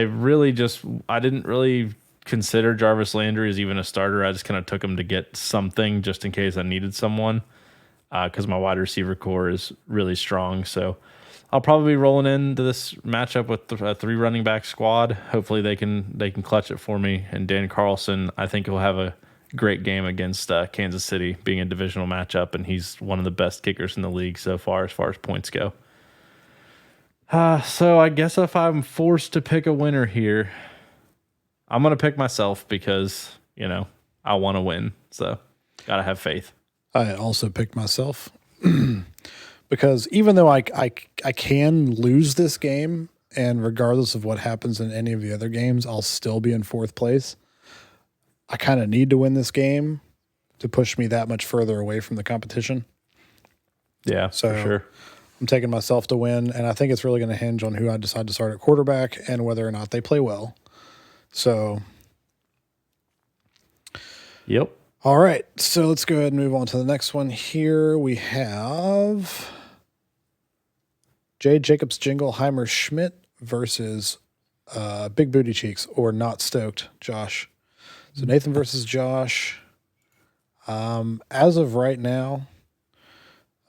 didn't really consider Jarvis Landry as even a starter. I just kind of took him to get something just in case I needed someone, because my wide receiver core is really strong. So I'll probably be rolling into this matchup with a 3 running back squad. Hopefully they can clutch it for me. And Dan Carlson, I think he'll have a great game against Kansas City, being a divisional matchup, and he's one of the best kickers in the league so far as points go. So I guess if I'm forced to pick a winner here, I'm gonna pick myself because I want to win. So gotta have faith. I also picked myself. Because even though I can lose this game, and regardless of what happens in any of the other games, I'll still be in 4th place. I kind of need to win this game to push me that much further away from the competition. Yeah, so for sure. I'm taking myself to win, and I think it's really going to hinge on who I decide to start at quarterback and whether or not they play well. So, yep. All right, so let's go ahead and move on to the next one. Here we have Jade Jacobs Jingleheimer Schmidt versus Big Booty Cheeks, or Not Stoked Josh. So Nathan versus Josh. As of right now,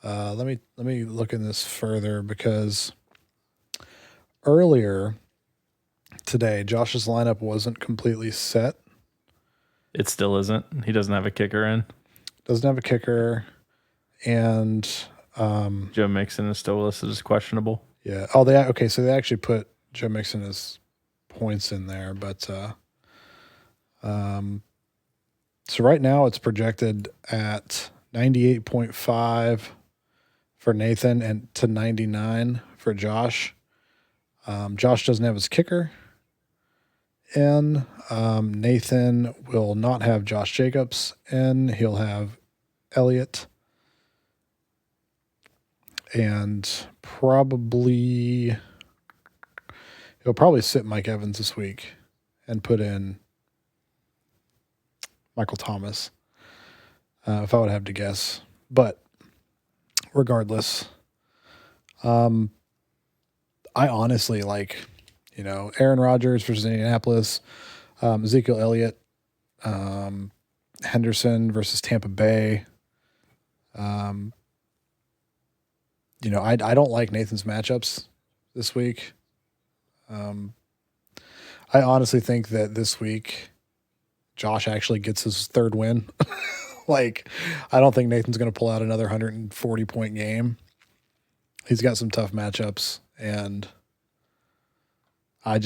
let me look in this further, because earlier today Josh's lineup wasn't completely set. It still isn't. He doesn't have a kicker in. Doesn't have a kicker, and Joe Mixon is still listed as questionable. Yeah. Oh, okay. So they actually put Joe Mixon as points in there, but so right now it's projected at 98.5 for Nathan and to 99 for Josh. Josh doesn't have his kicker. And Nathan will not have Josh Jacobs, and he'll have Elliott, and he'll probably sit Mike Evans this week and put in Michael Thomas, if I would have to guess. But regardless, I honestly Aaron Rodgers versus Indianapolis, Ezekiel Elliott, Henderson versus Tampa Bay. I don't like Nathan's matchups this week. I honestly think that this week Josh actually gets his 3rd win. I don't think Nathan's going to pull out another 140-point game. He's got some tough matchups, and I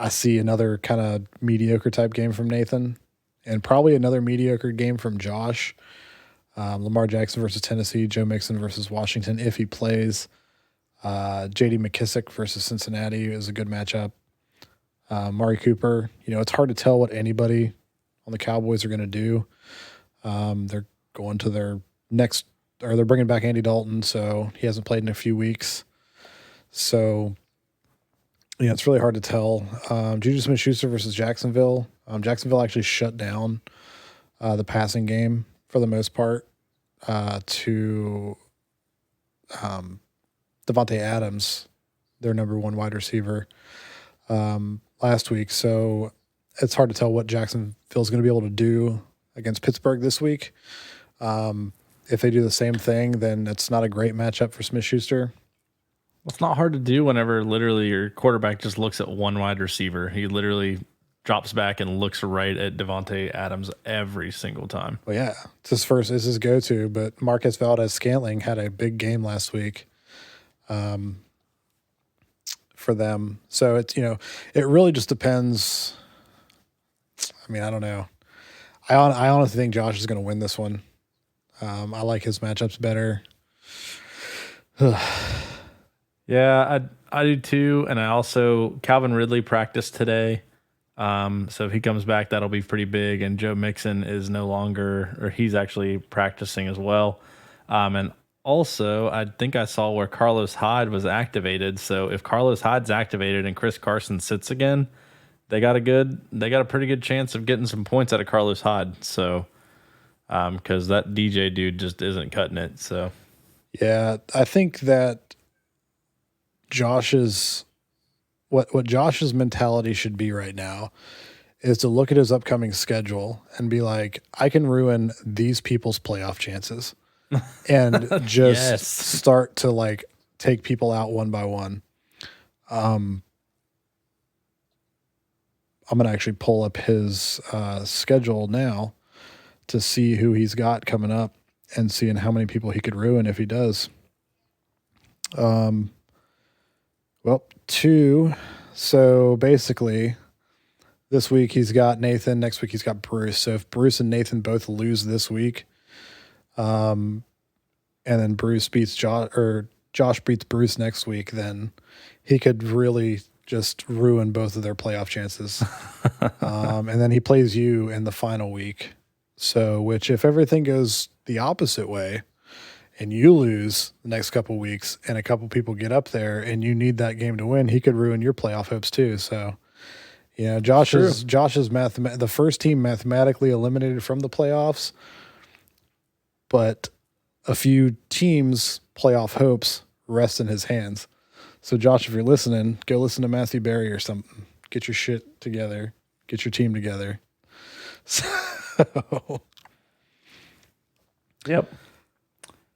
see another kind of mediocre type game from Nathan, and probably another mediocre game from Josh. Lamar Jackson versus Tennessee, Joe Mixon versus Washington if he plays. J.D. McKissick versus Cincinnati is a good matchup. Mari Cooper, it's hard to tell what anybody on the Cowboys are going to do. They're going to their next, or they're bringing back Andy Dalton, so he hasn't played in a few weeks. So, it's really hard to tell. Juju Smith-Schuster versus Jacksonville. Jacksonville actually shut down the passing game for the most part to Devontae Adams, their number 1 wide receiver, last week. So it's hard to tell what Jacksonville's going to be able to do against Pittsburgh this week. If they do the same thing, then it's not a great matchup for Smith-Schuster. It's not hard to do whenever literally your quarterback just looks at one wide receiver. He literally drops back and looks right at Devontae Adams every single time. Well, yeah, it's his go-to, but Marcus Valdez-Scantling had a big game last week for them. So it's, it really just depends. I mean, I don't know. I honestly think Josh is going to win this one. I like his matchups better. Yeah, I do too. And I also, Calvin Ridley practiced today. So if he comes back, that'll be pretty big. And Joe Mixon is no longer, or he's actually practicing as well. And also, I think I saw where Carlos Hyde was activated. So if Carlos Hyde's activated and Chris Carson sits again, they got a pretty good chance of getting some points out of Carlos Hyde. So, because that DJ dude just isn't cutting it. So, yeah, I think that what Josh's mentality should be right now is to look at his upcoming schedule and be like, I can ruin these people's playoff chances, and just start to take people out one by one. I'm going to actually pull up his schedule now to see who he's got coming up and seeing how many people he could ruin if he does. Well, 2. So basically, this week he's got Nathan. Next week he's got Bruce. So if Bruce and Nathan both lose this week, and then Bruce beats Josh, or Josh beats Bruce next week, then he could really just ruin both of their playoff chances. And then he plays you in the final week. So, which if everything goes the opposite way and you lose the next couple weeks and a couple people get up there and you need that game to win, he could ruin your playoff hopes too. So, Josh's the first team mathematically eliminated from the playoffs, but a few teams' playoff hopes rest in his hands. So, Josh, if you're listening, go listen to Matthew Berry or something. Get your shit together. Get your team together. So, Yep.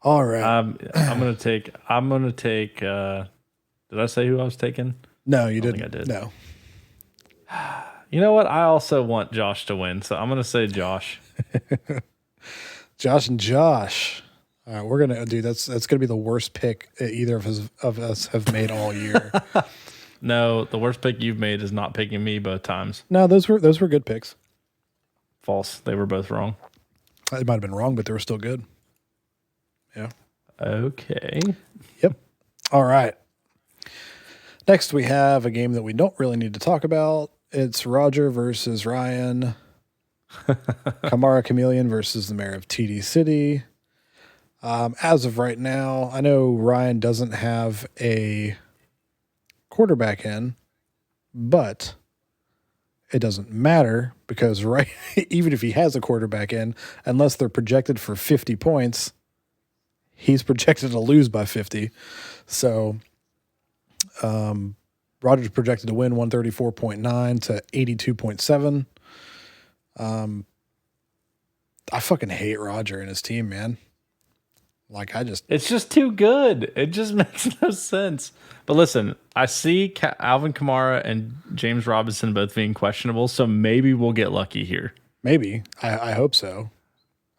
all right. I'm gonna take. Did I say who I was taking? No, you don't didn't. think I did. No. You know what? I also want Josh to win, so I'm gonna say Josh. Josh and Josh. All right, we're gonna do that's gonna be the worst pick either of us have made all year. No, the worst pick you've made is not picking me both times. No, those were good picks. False. They were both wrong. It might have been wrong, but they were still good. Yeah. Okay. Yep. All right. Next, we have a game that we don't really need to talk about. It's Roger versus Ryan. Kamara Chameleon versus the mayor of TD City. As of right now, I know Ryan doesn't have a quarterback in, but it doesn't matter because even if he has a quarterback in, unless they're projected for 50 points, he's projected to lose by 50. So Roger's projected to win 134.9 to 82.7. I fucking hate Roger and his team, man. Like, it's just too good. It just makes no sense. But listen, I see Alvin Kamara and James Robinson both being questionable, so maybe we'll get lucky here. Maybe. I hope so.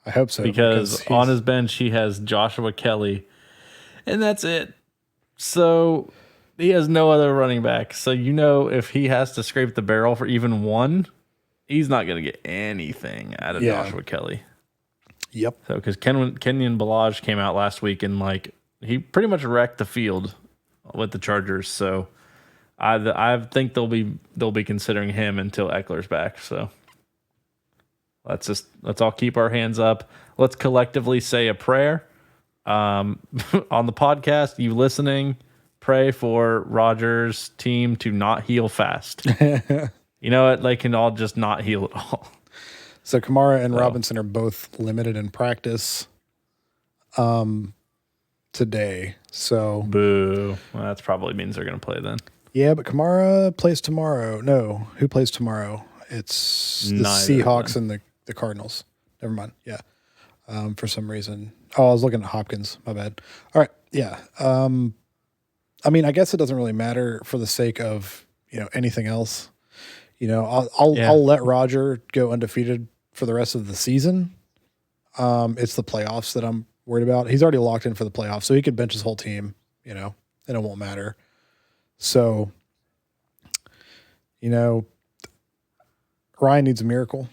I hope so. Because on his bench, he has Joshua Kelly, and that's it. So he has no other running back. So, if he has to scrape the barrel for even one, he's not going to get anything out of Joshua Kelly. Yep. So, because Kenyon Balaj came out last week and he pretty much wrecked the field with the Chargers. So, I think they'll be considering him until Eckler's back. So, let's all keep our hands up. Let's collectively say a prayer on the podcast. You listening? Pray for Rodgers' team to not heal fast. You know what? They can all just not heal at all. So Kamara and Robinson are both limited in practice today. So boo. Well, that probably means they're going to play then. Yeah, but Kamara plays tomorrow. No, who plays tomorrow? It's the Seahawks and the Cardinals. Never mind. Yeah. For some reason. Oh, I was looking at Hopkins. My bad. All right. Yeah. I guess it doesn't really matter for the sake of, anything else. I'll let Roger go undefeated for the rest of the season. It's the playoffs that I'm worried about. He's already locked in for the playoffs, so he could bench his whole team, and it won't matter. So, Ryan needs a miracle.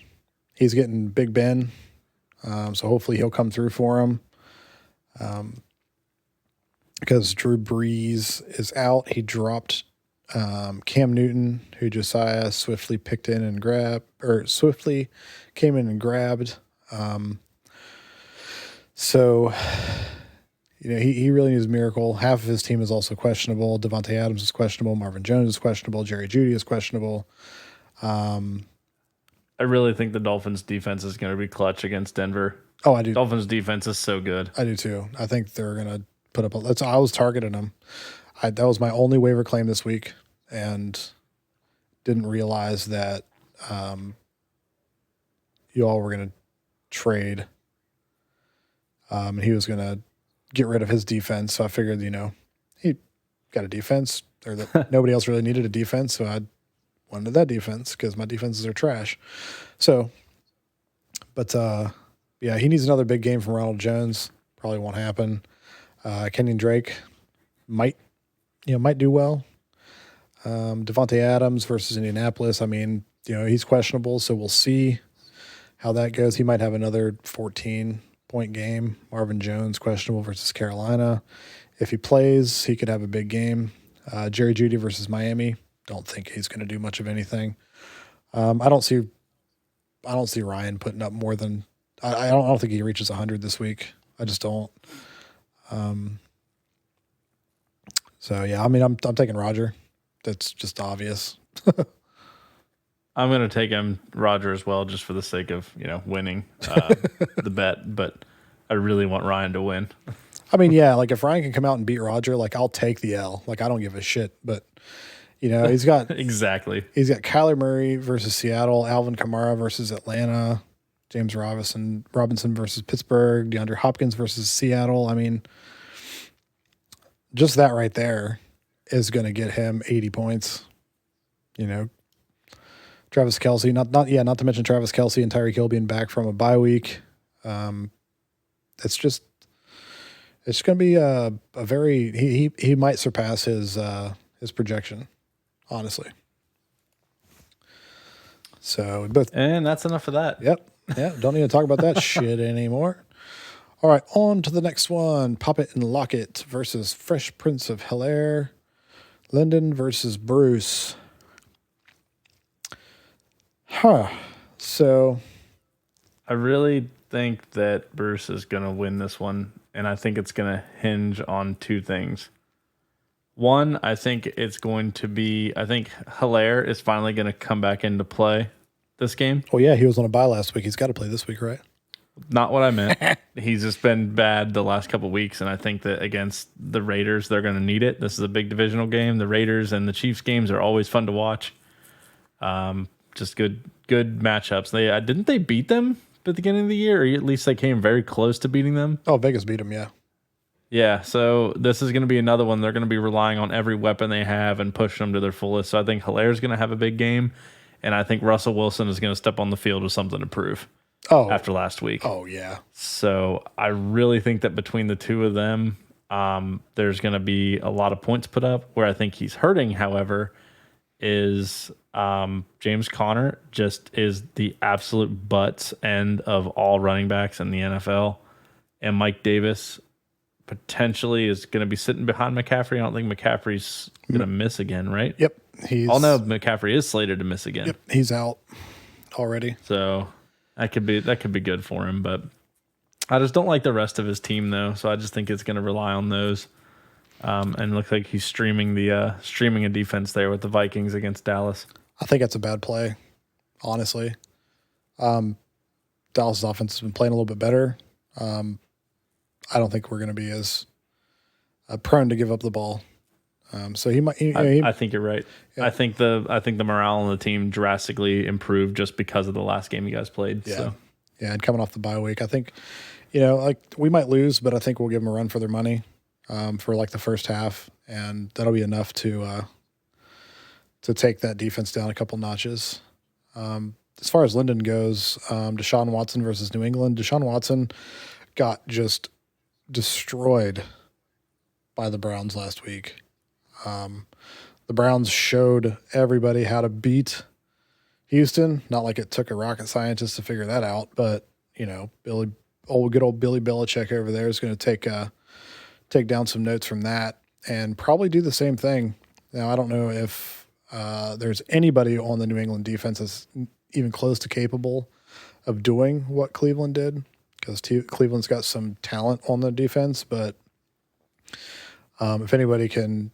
He's getting Big Ben, so hopefully he'll come through for him. Because Drew Brees is out. He dropped Cam Newton, who Josiah swiftly picked in and swiftly came in and grabbed. So, he really needs a miracle. Half of his team is also questionable. Devontae Adams is questionable. Marvin Jones is questionable. Jerry Jeudy is questionable. I really think the Dolphins' defense is going to be clutch against Denver. Oh, I do. Dolphins' defense is so good. I do too. I think they're going to put up I was targeting them. That was my only waiver claim this week, and didn't realize that you all were going to trade. And he was going to get rid of his defense. So I figured, got a defense, or that nobody else really needed a defense, so I wanted that defense because my defenses are trash. So, but yeah, he needs another big game from Ronald Jones. Probably won't happen. Kenyon Drake might do well. Devontae Adams versus Indianapolis. I mean, he's questionable, so we'll see how that goes. He might have another 14-point game. Marvin Jones questionable versus Carolina. If he plays, he could have a big game. Jerry Jeudy versus Miami. Don't think he's going to do much of anything. I don't see Ryan putting up more than. I don't think he reaches 100 this week. I just don't. So yeah, I mean, I'm taking Roger. That's just obvious. I'm going to take him, Roger, as well, just for the sake of winning the bet. But I really want Ryan to win. I mean, yeah, like if Ryan can come out and beat Roger, like I'll take the L. Like I don't give a shit. But he's got exactly. He's got Kyler Murray versus Seattle, Alvin Kamara versus Atlanta, James Robinson versus Pittsburgh, DeAndre Hopkins versus Seattle. I mean, just that right there is going to get him 80 points. Travis Kelce, not to mention Travis Kelce and Tyreek Hill being back from a bye week. It's going to be a very he might surpass his projection, honestly. So and that's enough of that. Yep. Yeah. Don't need to talk about that shit anymore. All right, on to the next one. Poppet and Lockett versus Fresh Prince of Bel-Air. Lyndon versus Bruce. So I really think that Bruce is going to win this one, and I think it's going to hinge on two things. One, I think Hilaire is finally going to come back into play this game. Oh, yeah, he was on a bye last week. He's got to play this week, right? Not what I meant. He's just been bad the last couple of weeks, and I think that against the Raiders, they're going to need it. This is a big divisional game. The Raiders and the Chiefs games are always fun to watch. Just good matchups. Didn't they beat them at the beginning of the year, or at least they came very close to beating them? Oh, Vegas beat them, yeah. Yeah, so this is going to be another one. They're going to be relying on every weapon they have and pushing them to their fullest. So I think Hilaire's going to have a big game, and I think Russell Wilson is going to step on the field with something to prove. After last week. Oh, yeah. So I really think that between the two of them, there's going to be a lot of points put up. Where I think he's hurting, however, is James Conner just is the absolute butts end of all running backs in the NFL. And Mike Davis potentially is going to be sitting behind McCaffrey. I don't think McCaffrey's going to miss again, right? Yep. McCaffrey is slated to miss again. Yep. He's out already. So that could be good for him, but I just don't like the rest of his team though. So I just think it's going to rely on those. And look like he's streaming a defense there with the Vikings against Dallas. I think that's a bad play, honestly. Dallas' offense has been playing a little bit better. I don't think we're going to be as prone to give up the ball. So he might. I think you're right. Yeah. I think the morale on the team drastically improved just because of the last game you guys played. Yeah, so. Yeah, and coming off the bye week, I think, like we might lose, but I think we'll give them a run for their money for like the first half, and that'll be enough to take that defense down a couple notches. As far as Lyndon goes, Deshaun Watson versus New England. Deshaun Watson got just destroyed by the Browns last week. The Browns showed everybody how to beat Houston. Not like it took a rocket scientist to figure that out, but good old Billy Belichick over there is going to take down some notes from that and probably do the same thing. Now, I don't know if there's anybody on the New England defense that's even close to capable of doing what Cleveland did, because Cleveland's got some talent on the defense, but if anybody can,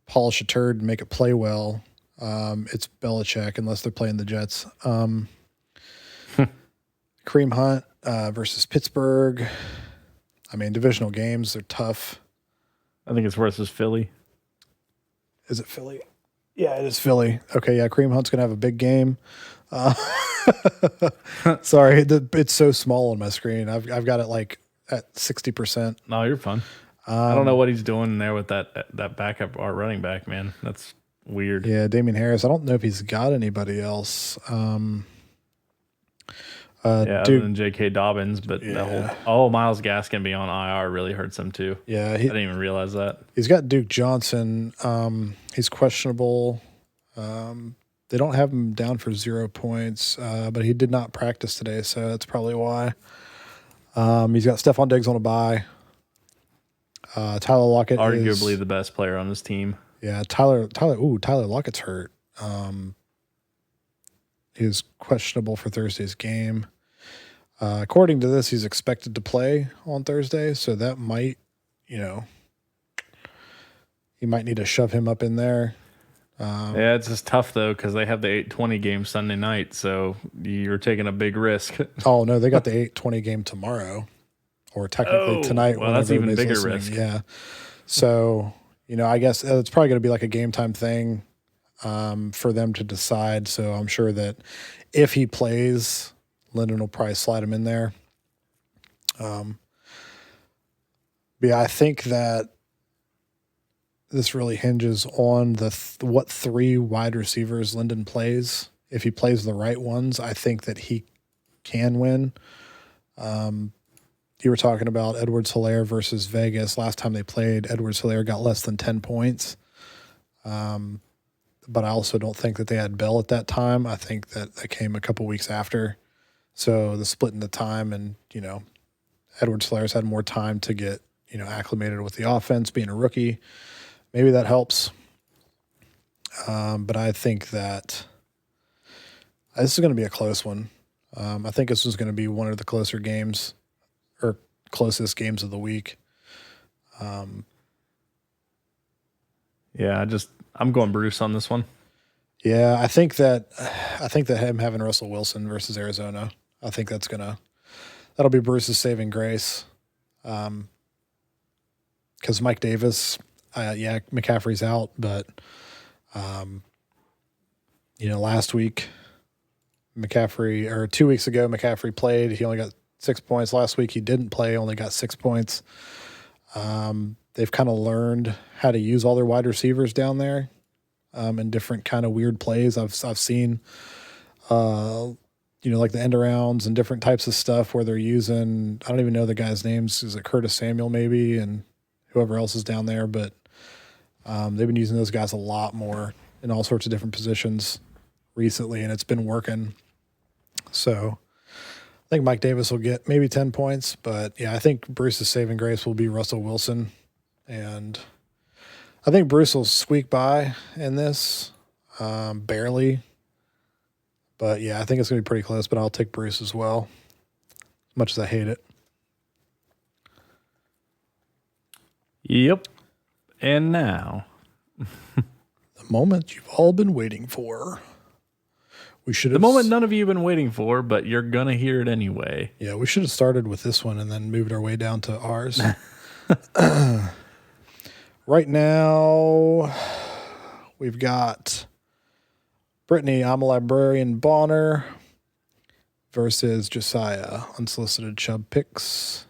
polish a turd and make it play well, it's Belichick, unless they're playing the Jets. Kareem Hunt versus Pittsburgh. I mean, divisional games, they're tough. I think it's versus Philly. Is it Philly? Yeah, it is Philly. Okay, yeah, Kareem Hunt's going to have a big game. Sorry, it's so small on my screen. I've got it like at 60%. No, you're fine. I don't know what he's doing there with that backup or running back, man. That's weird. Yeah, Damian Harris. I don't know if he's got anybody else. Other Duke, than J.K. Dobbins, but that whole Myles Gaskin being on IR really hurts him too. yeah, I didn't even realize that. he's got Duke Johnson. He's questionable. They don't have him down for 0 points, but he did not practice today, so that's probably why. He's got Stephon Diggs on a bye. Tyler Lockett Arguably the best player on this team. Yeah, Tyler Lockett's hurt. He was questionable for Thursday's game. According to this, he's expected to play on Thursday, so that might, you might need to shove him up in there. Yeah, it's just tough though because they have the 8:20 game Sunday night, so you're taking a big risk. Oh no, they got the 8:20 game tomorrow, or technically tonight. Well, that's even bigger listening. risk. Yeah, so I guess it's probably going to be like a game time thing for them to decide. So I'm sure that if he plays, Linden will probably slide him in there. But yeah, I think that this really hinges on what 3 wide receivers Linden plays. If he plays the right ones, I think that he can win. You were talking about Edwards-Helaire versus Vegas. Last time they played, Edwards-Helaire got less than 10 points. But I also don't think that they had Bell at that time. I think that came a couple weeks after. So the split in the time and, Edwards-Helaire's had more time to get, acclimated with the offense, being a rookie. Maybe that helps. But I think that this is going to be a close one. I think this is going to be one of the closer games or closest games of the week. Yeah, I'm going Bruce on this one. Yeah, I think that him having Russell Wilson versus Arizona, I think that'll be Bruce's saving grace. Because Mike Davis, McCaffrey's out, but last week 2 weeks ago, McCaffrey played. He only got 6 points. Last week he didn't play, only got 6 points. They've kind of learned how to use all their wide receivers down there in different kind of weird plays. I've seen, like the end arounds and different types of stuff where they're using, I don't even know the guy's names. Is it Curtis Samuel maybe and whoever else is down there? But they've been using those guys a lot more in all sorts of different positions recently, and it's been working. So I think Mike Davis will get maybe 10 points, but yeah, I think Bruce's saving grace will be Russell Wilson. And I think Bruce will squeak by in this, barely. But yeah, I think it's going to be pretty close, but I'll take Bruce as well, as much as I hate it. Yep. And now, the moment you've all been waiting for. The moment none of you have been waiting for, but you're going to hear it anyway. Yeah, we should have started with this one and then moved our way down to ours. Right now, we've got Brittany, I'm a Librarian Bonner versus Josiah, Unsolicited Chubb Picks.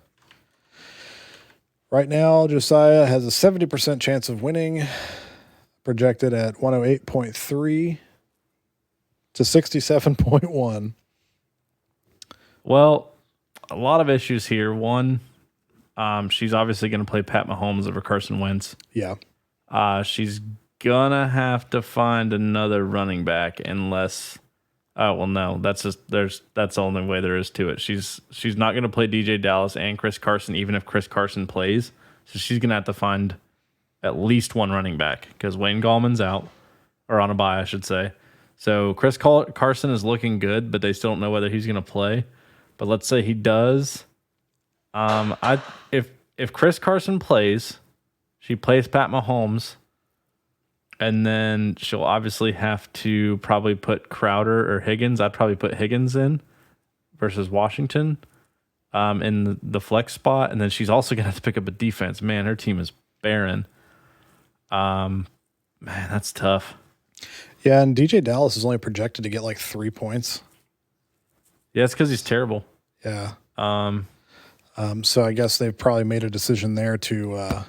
Right now, Josiah has a 70% chance of winning, projected at 108.3 to 67.1. Well, a lot of issues here. One, she's obviously going to play Pat Mahomes over Carson Wentz. Yeah. She's going to have to find another running back unless no, that's the only way there is to it. She's not going to play DJ Dallas and Chris Carson even if Chris Carson plays. So she's going to have to find at least one running back because Wayne Gallman's out or on a bye, I should say. So Chris Carson is looking good, but they still don't know whether he's going to play. But let's say he does. If Chris Carson plays, she plays Pat Mahomes, and then she'll obviously have to probably put Crowder or Higgins. I'd probably put Higgins in versus Washington in the flex spot, and then she's also going to have to pick up a defense. Man, her team is barren. Man, that's tough. Yeah, and DJ Dallas is only projected to get like 3 points. Yeah, it's because he's terrible. Yeah. So I guess they've probably made a decision there to,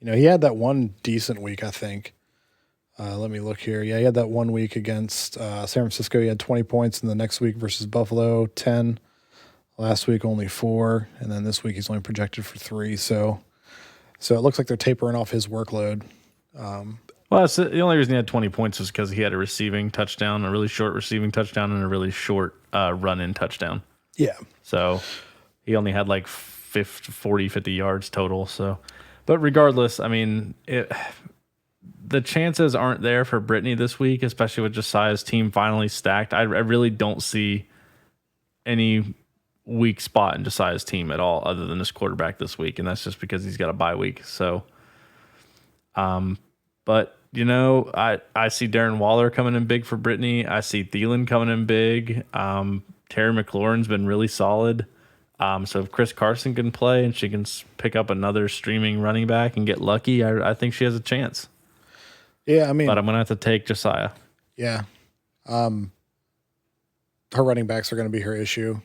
he had that one decent week, I think. Let me look here. Yeah, he had that 1 week against San Francisco. He had 20 points, and the next week versus Buffalo, 10. Last week, only 4. And then this week, he's only projected for 3. So it looks like they're tapering off his workload. Well, that's the only reason he had 20 points is because he had a receiving touchdown, a really short receiving touchdown, and a really short run-in touchdown. Yeah. So he only had like 50 yards total. So, but regardless, I mean, the chances aren't there for Brittany this week, especially with Josiah's team finally stacked. I really don't see any weak spot in Josiah's team at all other than this quarterback this week, and that's just because he's got a bye week. So, but I see Darren Waller coming in big for Brittany. I see Thielen coming in big. Terry McLaurin's been really solid. So if Chris Carson can play and she can pick up another streaming running back and get lucky, I think she has a chance. Yeah, I mean, But I'm going to have to take Josiah. Yeah. Her running backs are going to be her issue.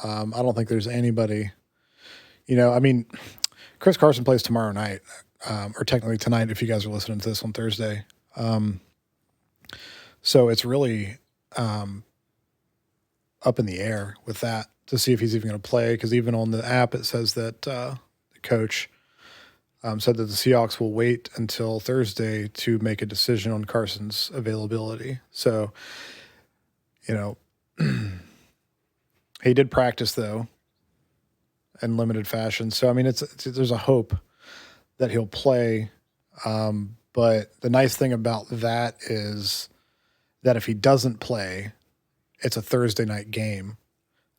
I don't think there's anybody, Chris Carson plays tomorrow night, or technically tonight if you guys are listening to this on Thursday. So it's really up in the air with that to see if he's even going to play, because even on the app it says that the coach said that the Seahawks will wait until Thursday to make a decision on Carson's availability. So, he did practice, though, in limited fashion. So, I mean, there's a hope that he'll play. But the nice thing about that is that if he doesn't play, it's a Thursday night game.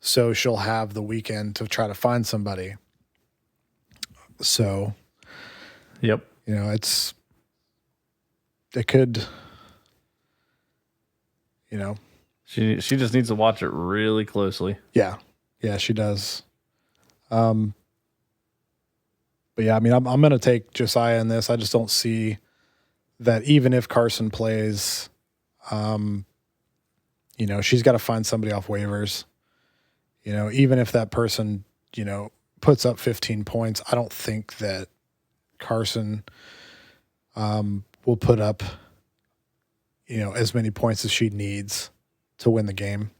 So she'll have the weekend to try to find somebody. So, Yep. it could, She just needs to watch it really closely. Yeah, she does. But yeah, I mean, I'm going to take Josiah in this. I just don't see that even if Carson plays, she's got to find somebody off waivers. Even if that person, puts up 15 points, I don't think that Carson will put up, as many points as she needs to win the game.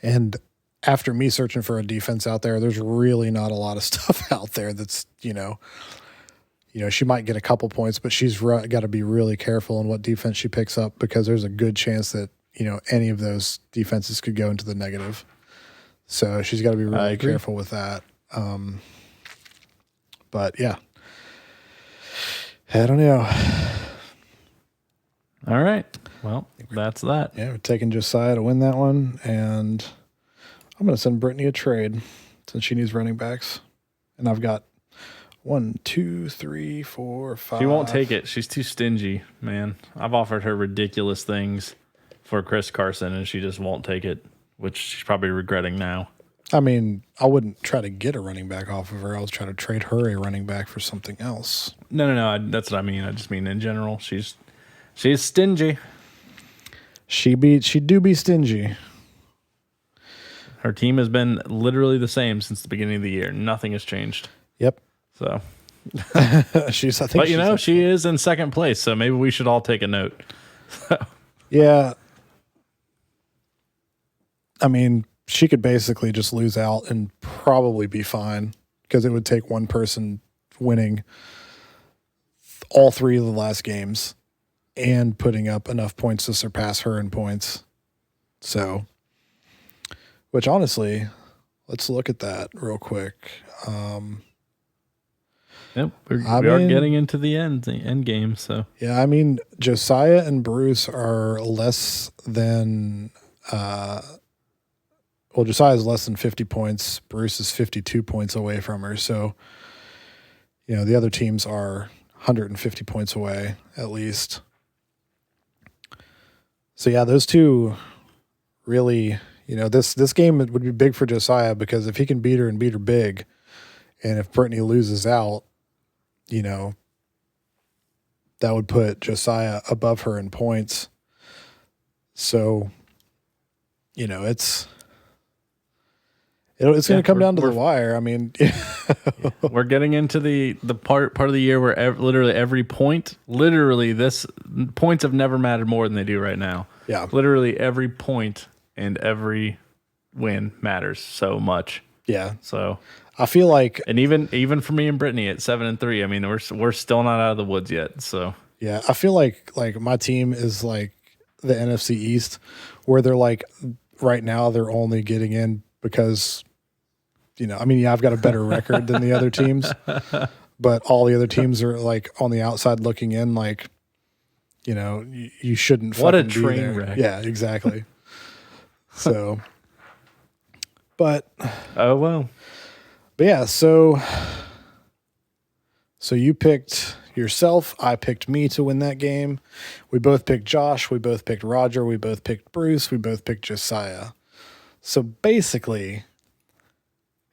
And after me searching for a defense out there's really not a lot of stuff out there that's, she might get a couple points, but she's got to be really careful in what defense she picks up, because there's a good chance that, any of those defenses could go into the negative. So she's got to be really careful with that. But yeah, I don't know. All right. Well, that's that. Yeah, we're taking Josiah to win that one, and I'm going to send Brittany a trade since she needs running backs. And I've got 1, 2, 3, 4, 5. She won't take it. She's too stingy, man. I've offered her ridiculous things for Chris Carson, and she just won't take it, which she's probably regretting now. I mean, I wouldn't try to get a running back off of her. I was trying to trade her a running back for something else. No. That's what I mean. I just mean in general. She's stingy. She do be stingy. Her team has been literally the same since the beginning of the year. Nothing has changed. Yep. So, she is in second place. So maybe we should all take a note. Yeah. I mean, she could basically just lose out and probably be fine, because it would take one person winning all 3 of the last games and putting up enough points to surpass her in points. So, which honestly, let's look at that real quick. Yep, we are getting into the end game. So yeah, I mean, Josiah and Bruce are less than. Josiah is less than 50 points. Bruce is 52 points away from her. So, the other teams are 150 points away at least. So yeah, those two really, this game would be big for Josiah, because if he can beat her and beat her big, and if Brittany loses out, that would put Josiah above her in points. So, It's going Yeah, to come down to the we're- wire. I mean, We're getting into the part of the year where literally every point, this points have never mattered more than they do right now. Yeah. Literally every point and every win matters so much. yeah. So, I feel like, and even for me and Brittany at 7-3, I mean, we're still not out of the woods yet. So, yeah, I feel like my team is like the NFC East, where they're like right now they're only getting in because, I mean, yeah, I've got a better record than the other teams, but all the other teams are like on the outside looking in, like, you shouldn't. What a fucking be train there. wreck. Yeah, exactly. So, but oh well. yeah, so you picked yourself. I picked me to win that game. We both picked Josh. We both picked Roger. We both picked Bruce. We both picked Josiah. So basically,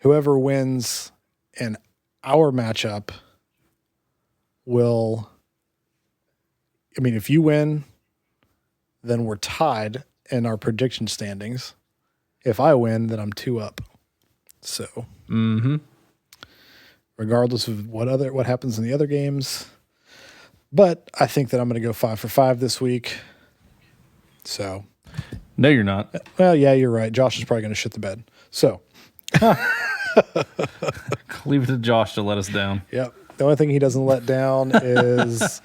whoever wins in our matchup will. I mean, if you win, then we're tied in our prediction standings. If I win, then I'm 2 up. So, regardless of what happens in the other games, but I think that I'm going to go 5 for 5 this week. So, No, you're not. well, yeah, you're right. Josh is probably going to shit the bed. So, Leave it to Josh to let us down. yep. The only thing he doesn't let down is,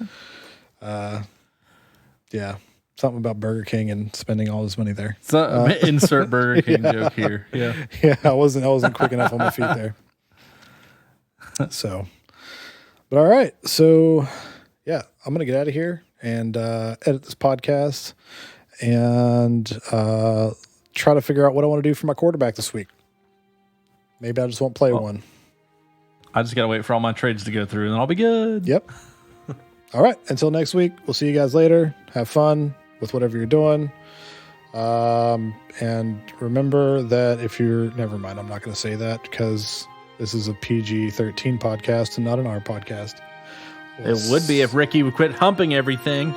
something about Burger King and spending all his money there. So, insert Burger King joke here. Yeah. Yeah, I wasn't quick enough on my feet there. So, but all right. So, yeah, I'm gonna get out of here and edit this podcast and try to figure out what I want to do for my quarterback this week. Maybe I just won't play one. I just gotta wait for all my trades to go through, and then I'll be good. Yep. All right. Until next week, we'll see you guys later. Have fun with whatever you're doing. And remember that if you're, never mind, I'm not going to say that because this is a PG-13 podcast and not an R podcast. It would be if Ricky would quit humping everything.